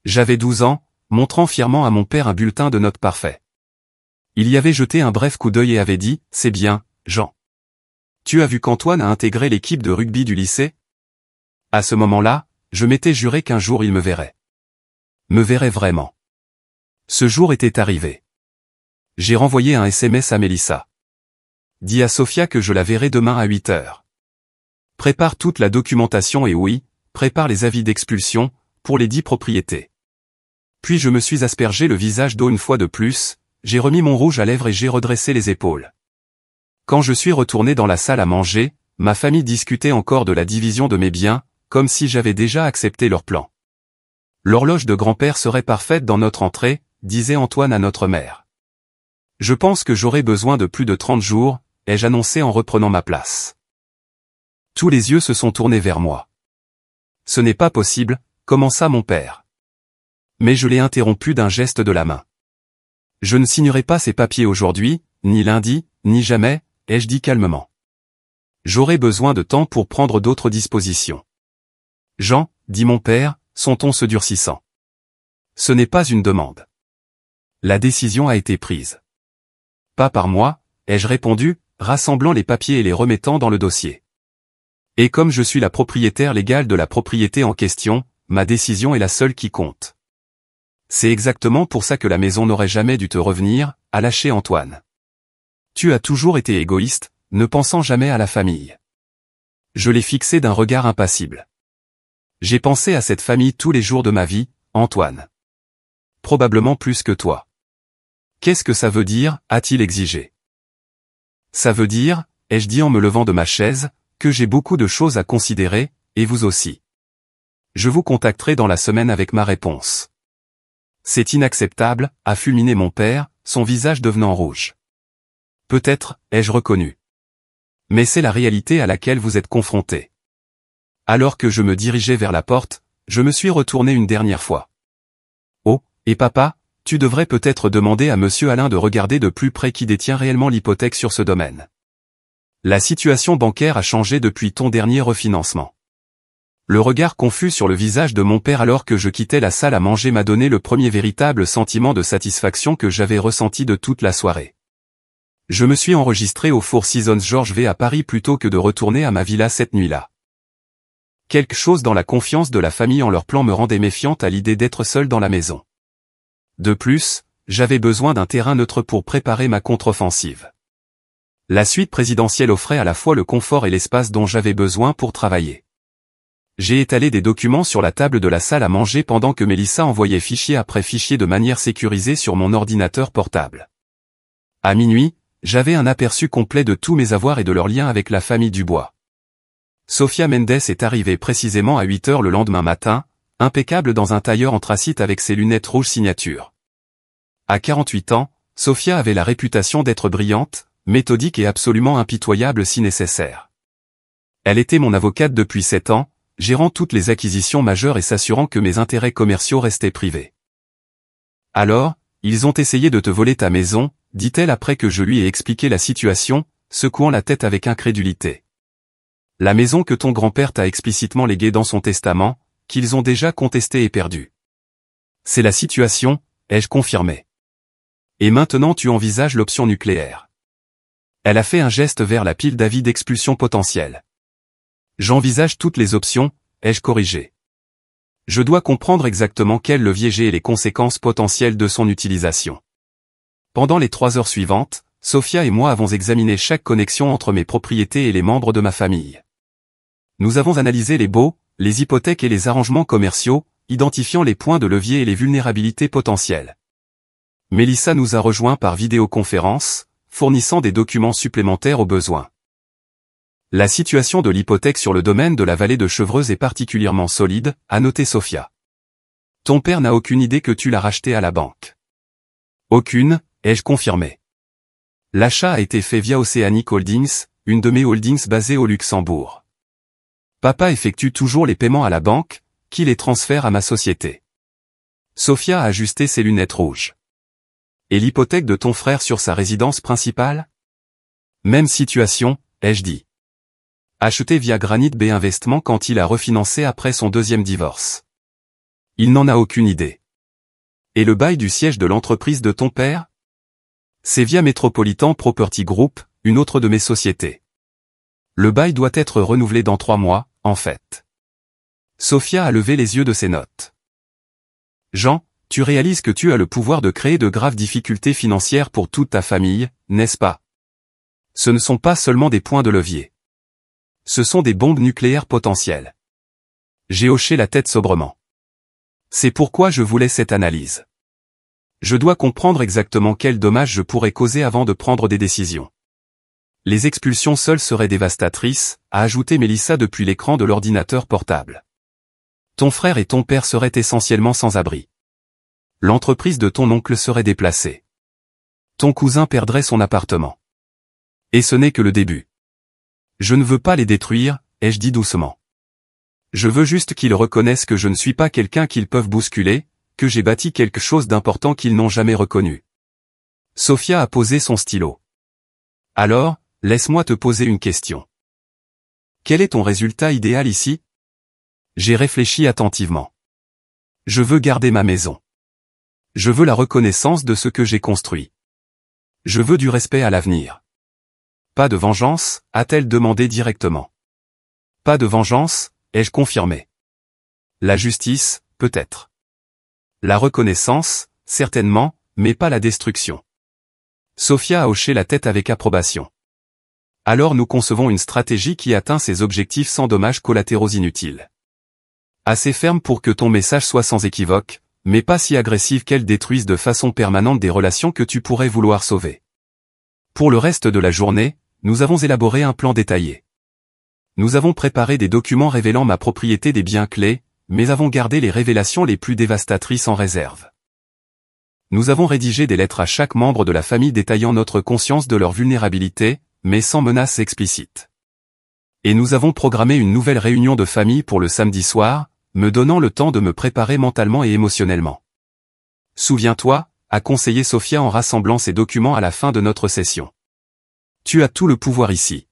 J'avais 12 ans, montrant fièrement à mon père un bulletin de notes parfait. Il y avait jeté un bref coup d'œil et avait dit « C'est bien, Jean. Tu as vu qu'Antoine a intégré l'équipe de rugby du lycée ?» À ce moment-là, je m'étais juré qu'un jour il me verrait. Me verrait vraiment. Ce jour était arrivé. J'ai renvoyé un SMS à Mélissa. Dis à Sophia que je la verrai demain à 8 heures. Prépare toute la documentation et oui, prépare les avis d'expulsion, pour les 10 propriétés. Puis je me suis aspergé le visage d'eau une fois de plus, j'ai remis mon rouge à lèvres et j'ai redressé les épaules. Quand je suis retourné dans la salle à manger, ma famille discutait encore de la division de mes biens, comme si j'avais déjà accepté leur plan. L'horloge de grand-père serait parfaite dans notre entrée, disait Antoine à notre mère. Je pense que j'aurai besoin de plus de 30 jours, ai-je annoncé en reprenant ma place. Tous les yeux se sont tournés vers moi. Ce n'est pas possible, commença mon père. Mais je l'ai interrompu d'un geste de la main. Je ne signerai pas ces papiers aujourd'hui, ni lundi, ni jamais, ai-je dit calmement. J'aurai besoin de temps pour prendre d'autres dispositions. Jean, dit mon père, son ton se durcissant. Ce n'est pas une demande. La décision a été prise. Pas par moi, ai-je répondu, rassemblant les papiers et les remettant dans le dossier. Et comme je suis la propriétaire légale de la propriété en question, ma décision est la seule qui compte. C'est exactement pour ça que la maison n'aurait jamais dû te revenir, a lâché Antoine. Tu as toujours été égoïste, ne pensant jamais à la famille. Je l'ai fixé d'un regard impassible. J'ai pensé à cette famille tous les jours de ma vie, Antoine. Probablement plus que toi. Qu'est-ce que ça veut dire, a-t-il exigé. Ça veut dire, ai-je dit en me levant de ma chaise, que j'ai beaucoup de choses à considérer, et vous aussi. Je vous contacterai dans la semaine avec ma réponse. C'est inacceptable, a fulminé mon père, son visage devenant rouge. Peut-être, ai-je reconnu. Mais c'est la réalité à laquelle vous êtes confronté. Alors que je me dirigeais vers la porte, je me suis retourné une dernière fois. Oh, et papa, tu devrais peut-être demander à monsieur Alain de regarder de plus près qui détient réellement l'hypothèque sur ce domaine. La situation bancaire a changé depuis ton dernier refinancement. Le regard confus sur le visage de mon père alors que je quittais la salle à manger m'a donné le premier véritable sentiment de satisfaction que j'avais ressenti de toute la soirée. Je me suis enregistré au Four Seasons Georges V à Paris plutôt que de retourner à ma villa cette nuit-là. Quelque chose dans la confiance de la famille en leur plan me rendait méfiante à l'idée d'être seul dans la maison. De plus, j'avais besoin d'un terrain neutre pour préparer ma contre-offensive. La suite présidentielle offrait à la fois le confort et l'espace dont j'avais besoin pour travailler. J'ai étalé des documents sur la table de la salle à manger pendant que Mélissa envoyait fichier après fichier de manière sécurisée sur mon ordinateur portable. À minuit, j'avais un aperçu complet de tous mes avoirs et de leurs liens avec la famille Dubois. Sophia Mendes est arrivée précisément à 8 heures le lendemain matin, impeccable dans un tailleur anthracite avec ses lunettes rouges signature. À 48 ans, Sophia avait la réputation d'être brillante, méthodique et absolument impitoyable si nécessaire. Elle était mon avocate depuis 7 ans, gérant toutes les acquisitions majeures et s'assurant que mes intérêts commerciaux restaient privés. Alors, ils ont essayé de te voler ta maison, dit-elle après que je lui ai expliqué la situation, secouant la tête avec incrédulité. La maison que ton grand-père t'a explicitement léguée dans son testament, qu'ils ont déjà contestée et perdue. C'est la situation, ai-je confirmé. Et maintenant tu envisages l'option nucléaire. Elle a fait un geste vers la pile d'avis d'expulsion potentielle. J'envisage toutes les options, ai-je corrigé. Je dois comprendre exactement quel levier j'ai et les conséquences potentielles de son utilisation. Pendant les 3 heures suivantes, Sophia et moi avons examiné chaque connexion entre mes propriétés et les membres de ma famille. Nous avons analysé les baux, les hypothèques et les arrangements commerciaux, identifiant les points de levier et les vulnérabilités potentielles. Mélissa nous a rejoints par vidéoconférence, fournissant des documents supplémentaires au besoin. La situation de l'hypothèque sur le domaine de la vallée de Chevreuse est particulièrement solide, a noté Sophia. Ton père n'a aucune idée que tu l'as racheté à la banque. Aucune, ai-je confirmé. L'achat a été fait via Oceanic Holdings, une de mes holdings basée au Luxembourg. Papa effectue toujours les paiements à la banque, qui les transfère à ma société. Sophia a ajusté ses lunettes rouges. Et l'hypothèque de ton frère sur sa résidence principale? Même situation, ai-je dit. Acheté via Granite Bay Investment quand il a refinancé après son 2e divorce. Il n'en a aucune idée. Et le bail du siège de l'entreprise de ton père? C'est via Metropolitan Property Group, une autre de mes sociétés. Le bail doit être renouvelé dans 3 mois, en fait. Sophia a levé les yeux de ses notes. Jean, tu réalises que tu as le pouvoir de créer de graves difficultés financières pour toute ta famille, n'est-ce pas? Ce ne sont pas seulement des points de levier. Ce sont des bombes nucléaires potentielles. J'ai hoché la tête sobrement. C'est pourquoi je voulais cette analyse. Je dois comprendre exactement quels dommages je pourrais causer avant de prendre des décisions. Les expulsions seules seraient dévastatrices, a ajouté Mélissa depuis l'écran de l'ordinateur portable. Ton frère et ton père seraient essentiellement sans abri. L'entreprise de ton oncle serait déplacée. Ton cousin perdrait son appartement. Et ce n'est que le début. Je ne veux pas les détruire, ai-je dit doucement. Je veux juste qu'ils reconnaissent que je ne suis pas quelqu'un qu'ils peuvent bousculer, que j'ai bâti quelque chose d'important qu'ils n'ont jamais reconnu. Sophia a posé son stylo. Alors, laisse-moi te poser une question. Quel est ton résultat idéal ici? J'ai réfléchi attentivement. Je veux garder ma maison. Je veux la reconnaissance de ce que j'ai construit. Je veux du respect à l'avenir. Pas de vengeance, a-t-elle demandé directement. Pas de vengeance, ai-je confirmé. La justice, peut-être. La reconnaissance, certainement, mais pas la destruction. Sophia a hoché la tête avec approbation. Alors nous concevons une stratégie qui atteint ses objectifs sans dommages collatéraux inutiles. Assez ferme pour que ton message soit sans équivoque, mais pas si agressive qu'elle détruise de façon permanente des relations que tu pourrais vouloir sauver. Pour le reste de la journée, nous avons élaboré un plan détaillé. Nous avons préparé des documents révélant ma propriété des biens clés, mais avons gardé les révélations les plus dévastatrices en réserve. Nous avons rédigé des lettres à chaque membre de la famille détaillant notre conscience de leur vulnérabilité, mais sans menace explicite. Et nous avons programmé une nouvelle réunion de famille pour le samedi soir, me donnant le temps de me préparer mentalement et émotionnellement. Souviens-toi, a conseillé Sophia en rassemblant ses documents à la fin de notre session. Tu as tout le pouvoir ici.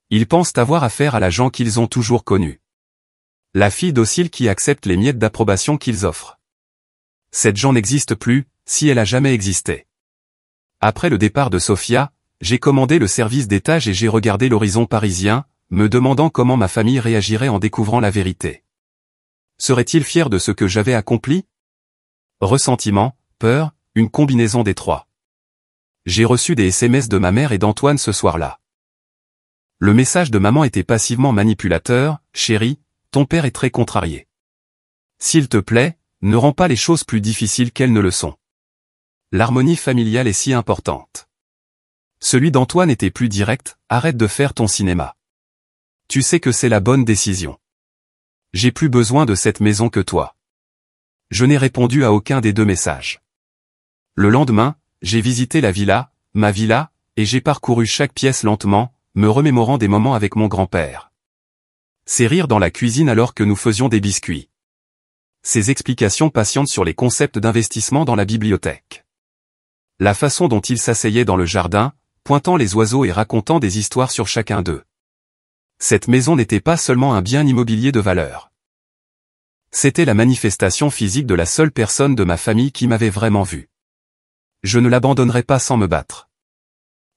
Ils pensent avoir affaire à la Jean qu'ils ont toujours connue. La fille docile qui accepte les miettes d'approbation qu'ils offrent. Cette Jean n'existe plus, si elle a jamais existé. Après le départ de Sophia, j'ai commandé le service d'étage et j'ai regardé l'horizon parisien, me demandant comment ma famille réagirait en découvrant la vérité. Serait-il fier de ce que j'avais accompli? Ressentiment, peur, une combinaison des trois. J'ai reçu des SMS de ma mère et d'Antoine ce soir-là. Le message de maman était passivement manipulateur, « Chérie, ton père est très contrarié. S'il te plaît, ne rends pas les choses plus difficiles qu'elles ne le sont. L'harmonie familiale est si importante. » Celui d'Antoine était plus direct, « Arrête de faire ton cinéma. Tu sais que c'est la bonne décision. J'ai plus besoin de cette maison que toi. » Je n'ai répondu à aucun des deux messages. Le lendemain, j'ai visité la villa, ma villa, et j'ai parcouru chaque pièce lentement, me remémorant des moments avec mon grand-père. Ses rires dans la cuisine alors que nous faisions des biscuits. Ses explications patientes sur les concepts d'investissement dans la bibliothèque. La façon dont il s'asseyait dans le jardin, pointant les oiseaux et racontant des histoires sur chacun d'eux. Cette maison n'était pas seulement un bien immobilier de valeur. C'était la manifestation physique de la seule personne de ma famille qui m'avait vraiment vu. Je ne l'abandonnerais pas sans me battre.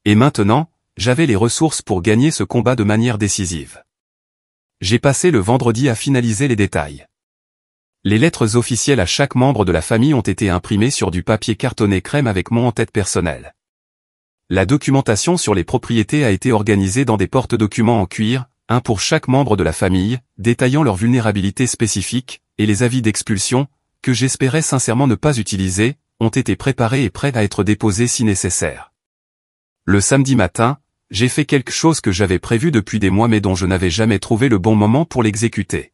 Et maintenant, j'avais les ressources pour gagner ce combat de manière décisive. J'ai passé le vendredi à finaliser les détails. Les lettres officielles à chaque membre de la famille ont été imprimées sur du papier cartonné crème avec mon en-tête personnel. La documentation sur les propriétés a été organisée dans des porte-documents en cuir, un pour chaque membre de la famille, détaillant leurs vulnérabilités spécifiques, et les avis d'expulsion, que j'espérais sincèrement ne pas utiliser, ont été préparés et prêts à être déposés si nécessaire. Le samedi matin, j'ai fait quelque chose que j'avais prévu depuis des mois mais dont je n'avais jamais trouvé le bon moment pour l'exécuter.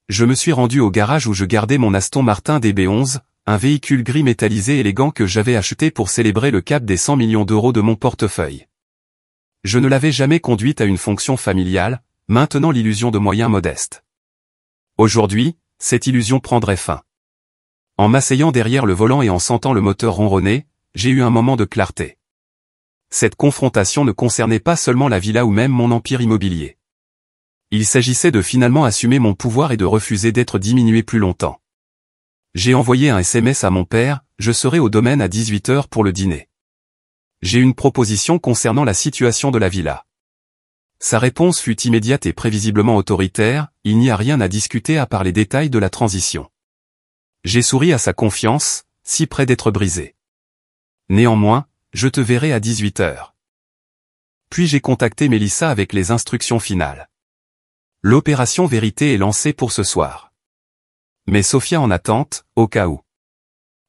Je me suis rendu au garage où je gardais mon Aston Martin DB11, un véhicule gris métallisé élégant que j'avais acheté pour célébrer le cap des 100 millions d'euros de mon portefeuille. Je ne l'avais jamais conduite à une fonction familiale, maintenant l'illusion de moyens modestes. Aujourd'hui, cette illusion prendrait fin. En m'asseyant derrière le volant et en sentant le moteur ronronner, j'ai eu un moment de clarté. Cette confrontation ne concernait pas seulement la villa ou même mon empire immobilier. Il s'agissait de finalement assumer mon pouvoir et de refuser d'être diminué plus longtemps. J'ai envoyé un SMS à mon père, je serai au domaine à 18h pour le dîner. J'ai une proposition concernant la situation de la villa. Sa réponse fut immédiate et prévisiblement autoritaire, il n'y a rien à discuter à part les détails de la transition. J'ai souri à sa confiance, si près d'être brisé. Néanmoins, je te verrai à 18h. Puis j'ai contacté Mélissa avec les instructions finales. L'opération vérité est lancée pour ce soir. Mais Sophia en attente, au cas où.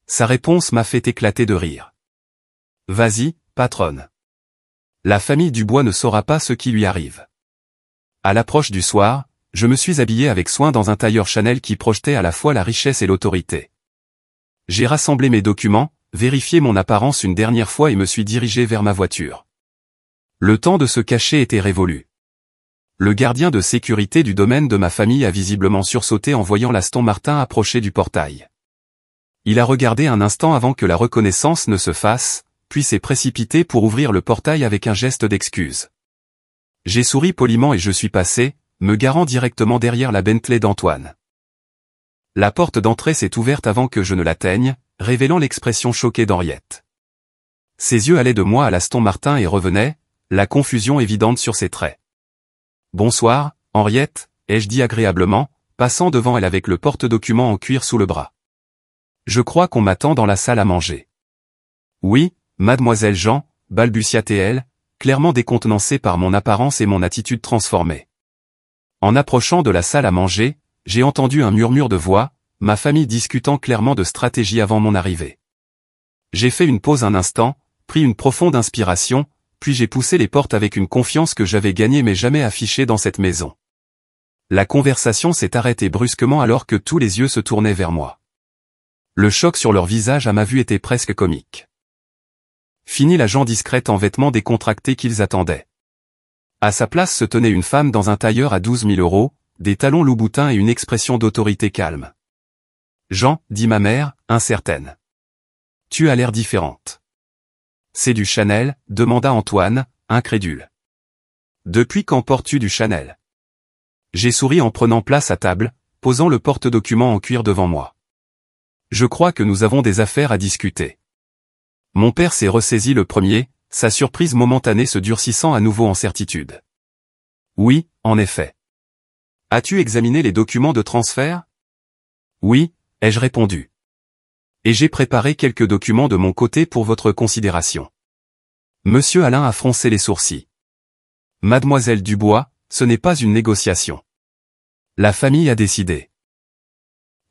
Sa réponse m'a fait éclater de rire. Vas-y, patronne. La famille Dubois ne saura pas ce qui lui arrive. À l'approche du soir, je me suis habillé avec soin dans un tailleur Chanel qui projetait à la fois la richesse et l'autorité. J'ai rassemblé mes documents, vérifié mon apparence une dernière fois et me suis dirigé vers ma voiture. Le temps de se cacher était révolu. Le gardien de sécurité du domaine de ma famille a visiblement sursauté en voyant l'Aston Martin approcher du portail. Il a regardé un instant avant que la reconnaissance ne se fasse, puis s'est précipité pour ouvrir le portail avec un geste d'excuse. J'ai souri poliment et je suis passé, me garant directement derrière la Bentley d'Antoine. La porte d'entrée s'est ouverte avant que je ne l'atteigne, révélant l'expression choquée d'Henriette. Ses yeux allaient de moi à l'Aston Martin et revenaient, la confusion évidente sur ses traits. « Bonsoir, Henriette », ai-je dit agréablement, passant devant elle avec le porte-document en cuir sous le bras. « Je crois qu'on m'attend dans la salle à manger. »« Oui, mademoiselle Jean », balbutia-t-elle, clairement décontenancée par mon apparence et mon attitude transformée. En approchant de la salle à manger, j'ai entendu un murmure de voix, ma famille discutant clairement de stratégie avant mon arrivée. J'ai fait une pause un instant, pris une profonde inspiration, puis j'ai poussé les portes avec une confiance que j'avais gagnée mais jamais affichée dans cette maison. La conversation s'est arrêtée brusquement alors que tous les yeux se tournaient vers moi. Le choc sur leur visage à ma vue était presque comique. Fini l'agent discrète en vêtements décontractés qu'ils attendaient. À sa place se tenait une femme dans un tailleur à 12 000 €, des talons loup-boutin et une expression d'autorité calme. « Jean, dit ma mère, incertaine. Tu as l'air différente. »« C'est du Chanel ?» demanda Antoine, incrédule. « Depuis quand portes-tu du Chanel ?» J'ai souri en prenant place à table, posant le porte-document en cuir devant moi. « Je crois que nous avons des affaires à discuter. » Mon père s'est ressaisi le premier, sa surprise momentanée se durcissant à nouveau en certitude. « Oui, en effet. As-tu examiné les documents de transfert ? » « Oui, ai-je répondu. Et j'ai préparé quelques documents de mon côté pour votre considération. » Monsieur Alain a froncé les sourcils. « Mademoiselle Dubois, ce n'est pas une négociation. La famille a décidé. »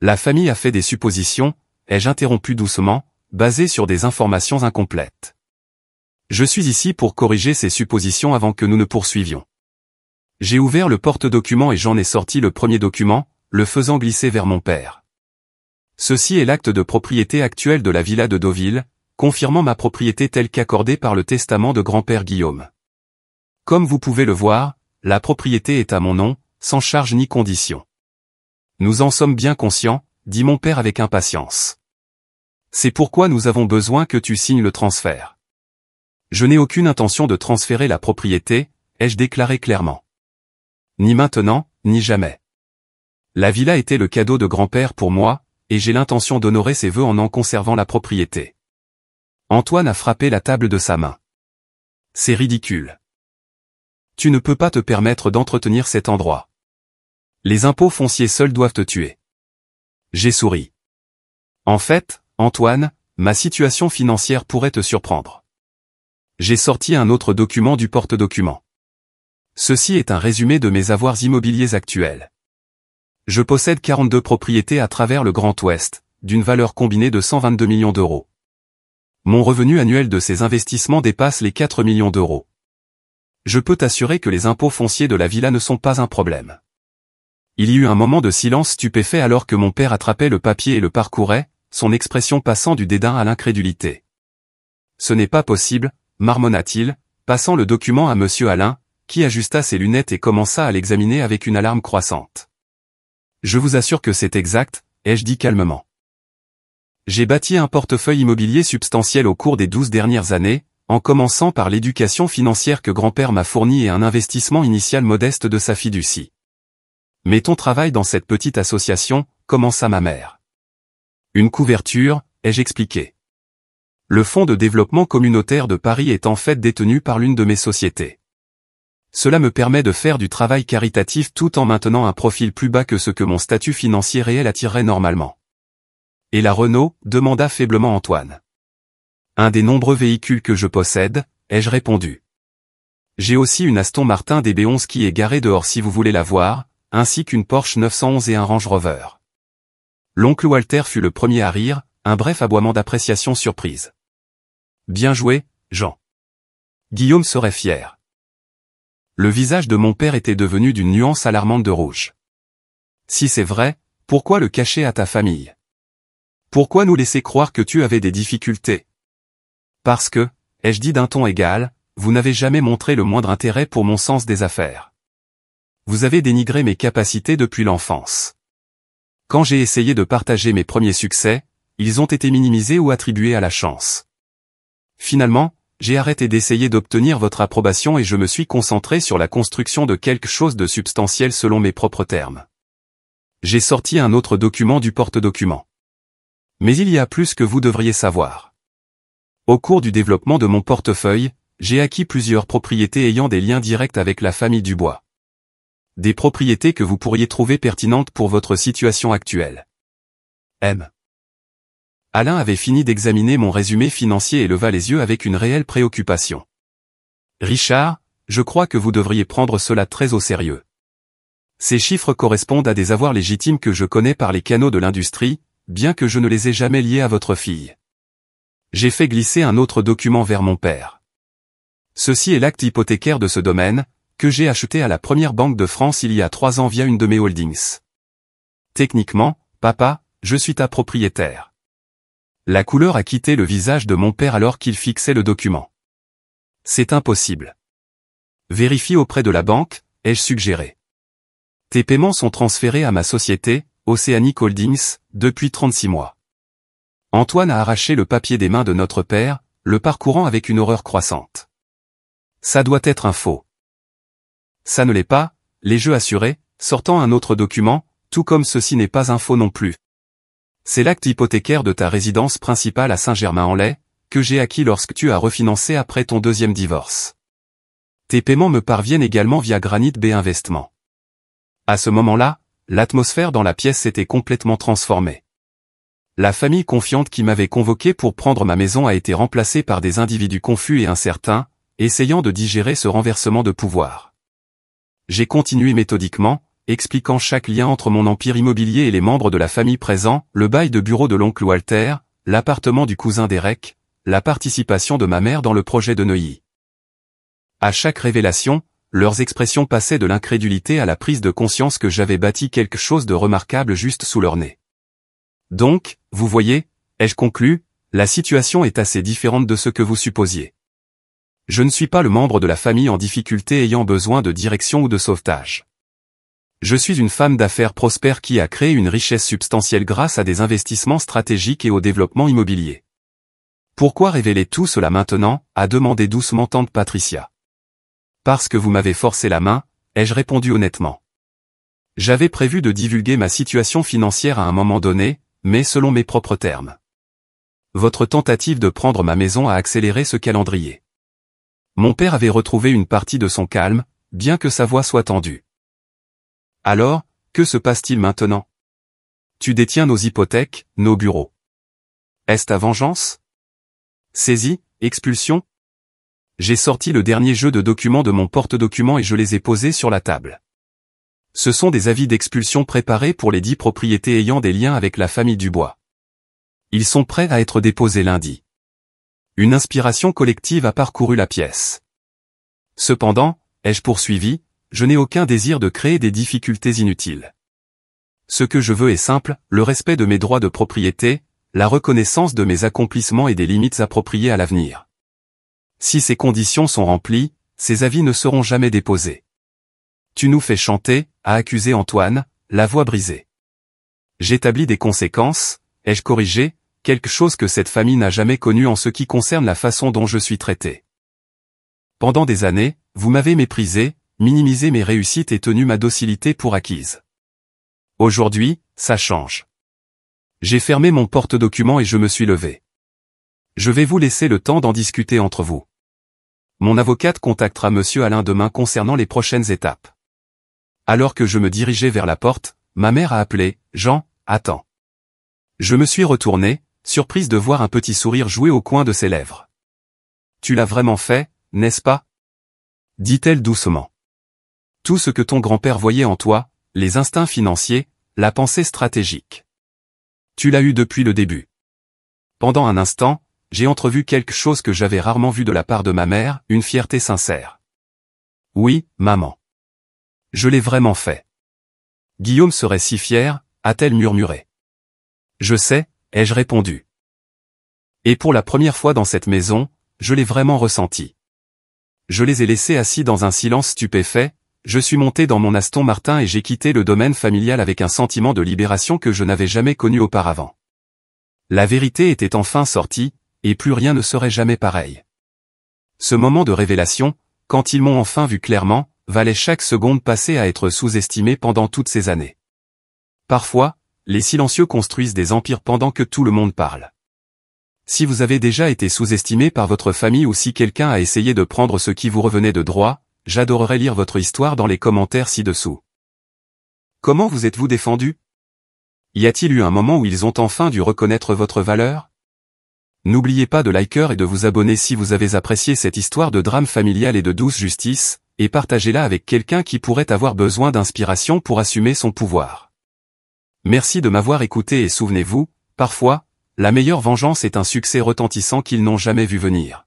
La famille a fait des suppositions, ai-je interrompu doucement, basées sur des informations incomplètes. Je suis ici pour corriger ces suppositions avant que nous ne poursuivions. J'ai ouvert le porte-document et j'en ai sorti le premier document, le faisant glisser vers mon père. Ceci est l'acte de propriété actuel de la villa de Deauville, confirmant ma propriété telle qu'accordée par le testament de grand-père Guillaume. Comme vous pouvez le voir, la propriété est à mon nom, sans charge ni condition. Nous en sommes bien conscients, dit mon père avec impatience. C'est pourquoi nous avons besoin que tu signes le transfert. Je n'ai aucune intention de transférer la propriété, ai-je déclaré clairement. Ni maintenant, ni jamais. La villa était le cadeau de grand-père pour moi, et j'ai l'intention d'honorer ses vœux en conservant la propriété. Antoine a frappé la table de sa main. C'est ridicule. Tu ne peux pas te permettre d'entretenir cet endroit. Les impôts fonciers seuls doivent te tuer. J'ai souri. En fait, Antoine, ma situation financière pourrait te surprendre. J'ai sorti un autre document du porte-document. Ceci est un résumé de mes avoirs immobiliers actuels. Je possède 42 propriétés à travers le Grand Ouest, d'une valeur combinée de 122 millions d'euros. Mon revenu annuel de ces investissements dépasse les 4 millions d'euros. Je peux t'assurer que les impôts fonciers de la villa ne sont pas un problème. Il y eut un moment de silence stupéfait alors que mon père attrapait le papier et le parcourait, son expression passant du dédain à l'incrédulité. Ce n'est pas possible, marmonna-t-il, passant le document à monsieur Alain, qui ajusta ses lunettes et commença à l'examiner avec une alarme croissante. Je vous assure que c'est exact, ai-je dit calmement. J'ai bâti un portefeuille immobilier substantiel au cours des 12 dernières années, en commençant par l'éducation financière que grand-père m'a fournie et un investissement initial modeste de sa fiducie. Mais ton travail dans cette petite association, commença ma mère. Une couverture, ai-je expliqué. Le Fonds de développement communautaire de Paris est en fait détenu par l'une de mes sociétés. Cela me permet de faire du travail caritatif tout en maintenant un profil plus bas que ce que mon statut financier réel attirerait normalement. Et la Renault, demanda faiblement Antoine. Un des nombreux véhicules que je possède, ai-je répondu. J'ai aussi une Aston Martin DB11 qui est garée dehors si vous voulez la voir, ainsi qu'une Porsche 911 et un Range Rover. L'oncle Walter fut le premier à rire, un bref aboiement d'appréciation surprise. Bien joué, Jean. Guillaume serait fier. Le visage de mon père était devenu d'une nuance alarmante de rouge. Si c'est vrai, pourquoi le cacher à ta famille? Pourquoi nous laisser croire que tu avais des difficultés? Parce que, ai-je dit d'un ton égal, vous n'avez jamais montré le moindre intérêt pour mon sens des affaires. Vous avez dénigré mes capacités depuis l'enfance. Quand j'ai essayé de partager mes premiers succès, ils ont été minimisés ou attribués à la chance. Finalement, j'ai arrêté d'essayer d'obtenir votre approbation et je me suis concentré sur la construction de quelque chose de substantiel selon mes propres termes. J'ai sorti un autre document du porte-document. Mais il y a plus que vous devriez savoir. Au cours du développement de mon portefeuille, j'ai acquis plusieurs propriétés ayant des liens directs avec la famille Dubois. Des propriétés que vous pourriez trouver pertinentes pour votre situation actuelle. M. Alain avait fini d'examiner mon résumé financier et leva les yeux avec une réelle préoccupation. Richard, je crois que vous devriez prendre cela très au sérieux. Ces chiffres correspondent à des avoirs légitimes que je connais par les canaux de l'industrie, bien que je ne les ai jamais liés à votre fille. J'ai fait glisser un autre document vers mon père. Ceci est l'acte hypothécaire de ce domaine, que j'ai acheté à la première banque de France il y a 3 ans via une de mes holdings. Techniquement, papa, je suis ta propriétaire. La couleur a quitté le visage de mon père alors qu'il fixait le document. C'est impossible. Vérifie auprès de la banque, ai-je suggéré. Tes paiements sont transférés à ma société, Oceanic Holdings, depuis 36 mois. Antoine a arraché le papier des mains de notre père, le parcourant avec une horreur croissante. Ça doit être un faux. Ça ne l'est pas, les jeux assurés, sortant un autre document, tout comme ceci n'est pas un faux non plus. C'est l'acte hypothécaire de ta résidence principale à Saint-Germain-en-Laye, que j'ai acquis lorsque tu as refinancé après ton deuxième divorce. Tes paiements me parviennent également via Granit B Investment. À ce moment-là, l'atmosphère dans la pièce s'était complètement transformée. La famille confiante qui m'avait convoqué pour prendre ma maison a été remplacée par des individus confus et incertains, essayant de digérer ce renversement de pouvoir. J'ai continué méthodiquement, expliquant chaque lien entre mon empire immobilier et les membres de la famille présents, le bail de bureau de l'oncle Walter, l'appartement du cousin d'Eric, la participation de ma mère dans le projet de Neuilly. À chaque révélation, leurs expressions passaient de l'incrédulité à la prise de conscience que j'avais bâti quelque chose de remarquable juste sous leur nez. Donc, vous voyez, ai-je conclu, la situation est assez différente de ce que vous supposiez. Je ne suis pas le membre de la famille en difficulté ayant besoin de direction ou de sauvetage. Je suis une femme d'affaires prospère qui a créé une richesse substantielle grâce à des investissements stratégiques et au développement immobilier. Pourquoi révéler tout cela maintenant, a demandé doucement tante Patricia. Parce que vous m'avez forcé la main, ai-je répondu honnêtement. J'avais prévu de divulguer ma situation financière à un moment donné, mais selon mes propres termes. Votre tentative de prendre ma maison a accéléré ce calendrier. Mon père avait retrouvé une partie de son calme, bien que sa voix soit tendue. Alors, que se passe-t-il maintenant? Tu détiens nos hypothèques, nos bureaux. Est-ce ta vengeance? Saisie, expulsion? J'ai sorti le dernier jeu de documents de mon porte-documents et je les ai posés sur la table. Ce sont des avis d'expulsion préparés pour les 10 propriétés ayant des liens avec la famille Dubois. Ils sont prêts à être déposés lundi. Une inspiration collective a parcouru la pièce. Cependant, ai-je poursuivi, je n'ai aucun désir de créer des difficultés inutiles. Ce que je veux est simple, le respect de mes droits de propriété, la reconnaissance de mes accomplissements et des limites appropriées à l'avenir. Si ces conditions sont remplies, ces avis ne seront jamais déposés. Tu nous fais chanter, a accusé Antoine, la voix brisée. J'établis des conséquences, ai-je corrigé, quelque chose que cette famille n'a jamais connu en ce qui concerne la façon dont je suis traité. Pendant des années, vous m'avez méprisé, minimisé mes réussites et tenu ma docilité pour acquise. Aujourd'hui, ça change. J'ai fermé mon porte-documents et je me suis levé. Je vais vous laisser le temps d'en discuter entre vous. Mon avocate contactera monsieur Alain demain concernant les prochaines étapes. Alors que je me dirigeais vers la porte, ma mère a appelé, Jean, attends. Je me suis retourné, surprise de voir un petit sourire jouer au coin de ses lèvres. Tu l'as vraiment fait, n'est-ce pas? Dit-elle doucement. Tout ce que ton grand-père voyait en toi, les instincts financiers, la pensée stratégique. Tu l'as eu depuis le début. Pendant un instant, j'ai entrevu quelque chose que j'avais rarement vu de la part de ma mère, une fierté sincère. Oui, maman. Je l'ai vraiment fait. Guillaume serait si fier, a-t-elle murmuré. Je sais, ai-je répondu. Et pour la première fois dans cette maison, je l'ai vraiment ressenti. Je les ai laissés assis dans un silence stupéfait, je suis monté dans mon Aston Martin et j'ai quitté le domaine familial avec un sentiment de libération que je n'avais jamais connu auparavant. La vérité était enfin sortie, et plus rien ne serait jamais pareil. Ce moment de révélation, quand ils m'ont enfin vu clairement, valait chaque seconde passée à être sous-estimée pendant toutes ces années. Parfois, les silencieux construisent des empires pendant que tout le monde parle. Si vous avez déjà été sous-estimé par votre famille ou si quelqu'un a essayé de prendre ce qui vous revenait de droit, j'adorerais lire votre histoire dans les commentaires ci-dessous. Comment vous êtes-vous défendu? Y a-t-il eu un moment où ils ont enfin dû reconnaître votre valeur? N'oubliez pas de liker et de vous abonner si vous avez apprécié cette histoire de drame familial et de douce justice, et partagez-la avec quelqu'un qui pourrait avoir besoin d'inspiration pour assumer son pouvoir. Merci de m'avoir écouté et souvenez-vous, parfois, la meilleure vengeance est un succès retentissant qu'ils n'ont jamais vu venir.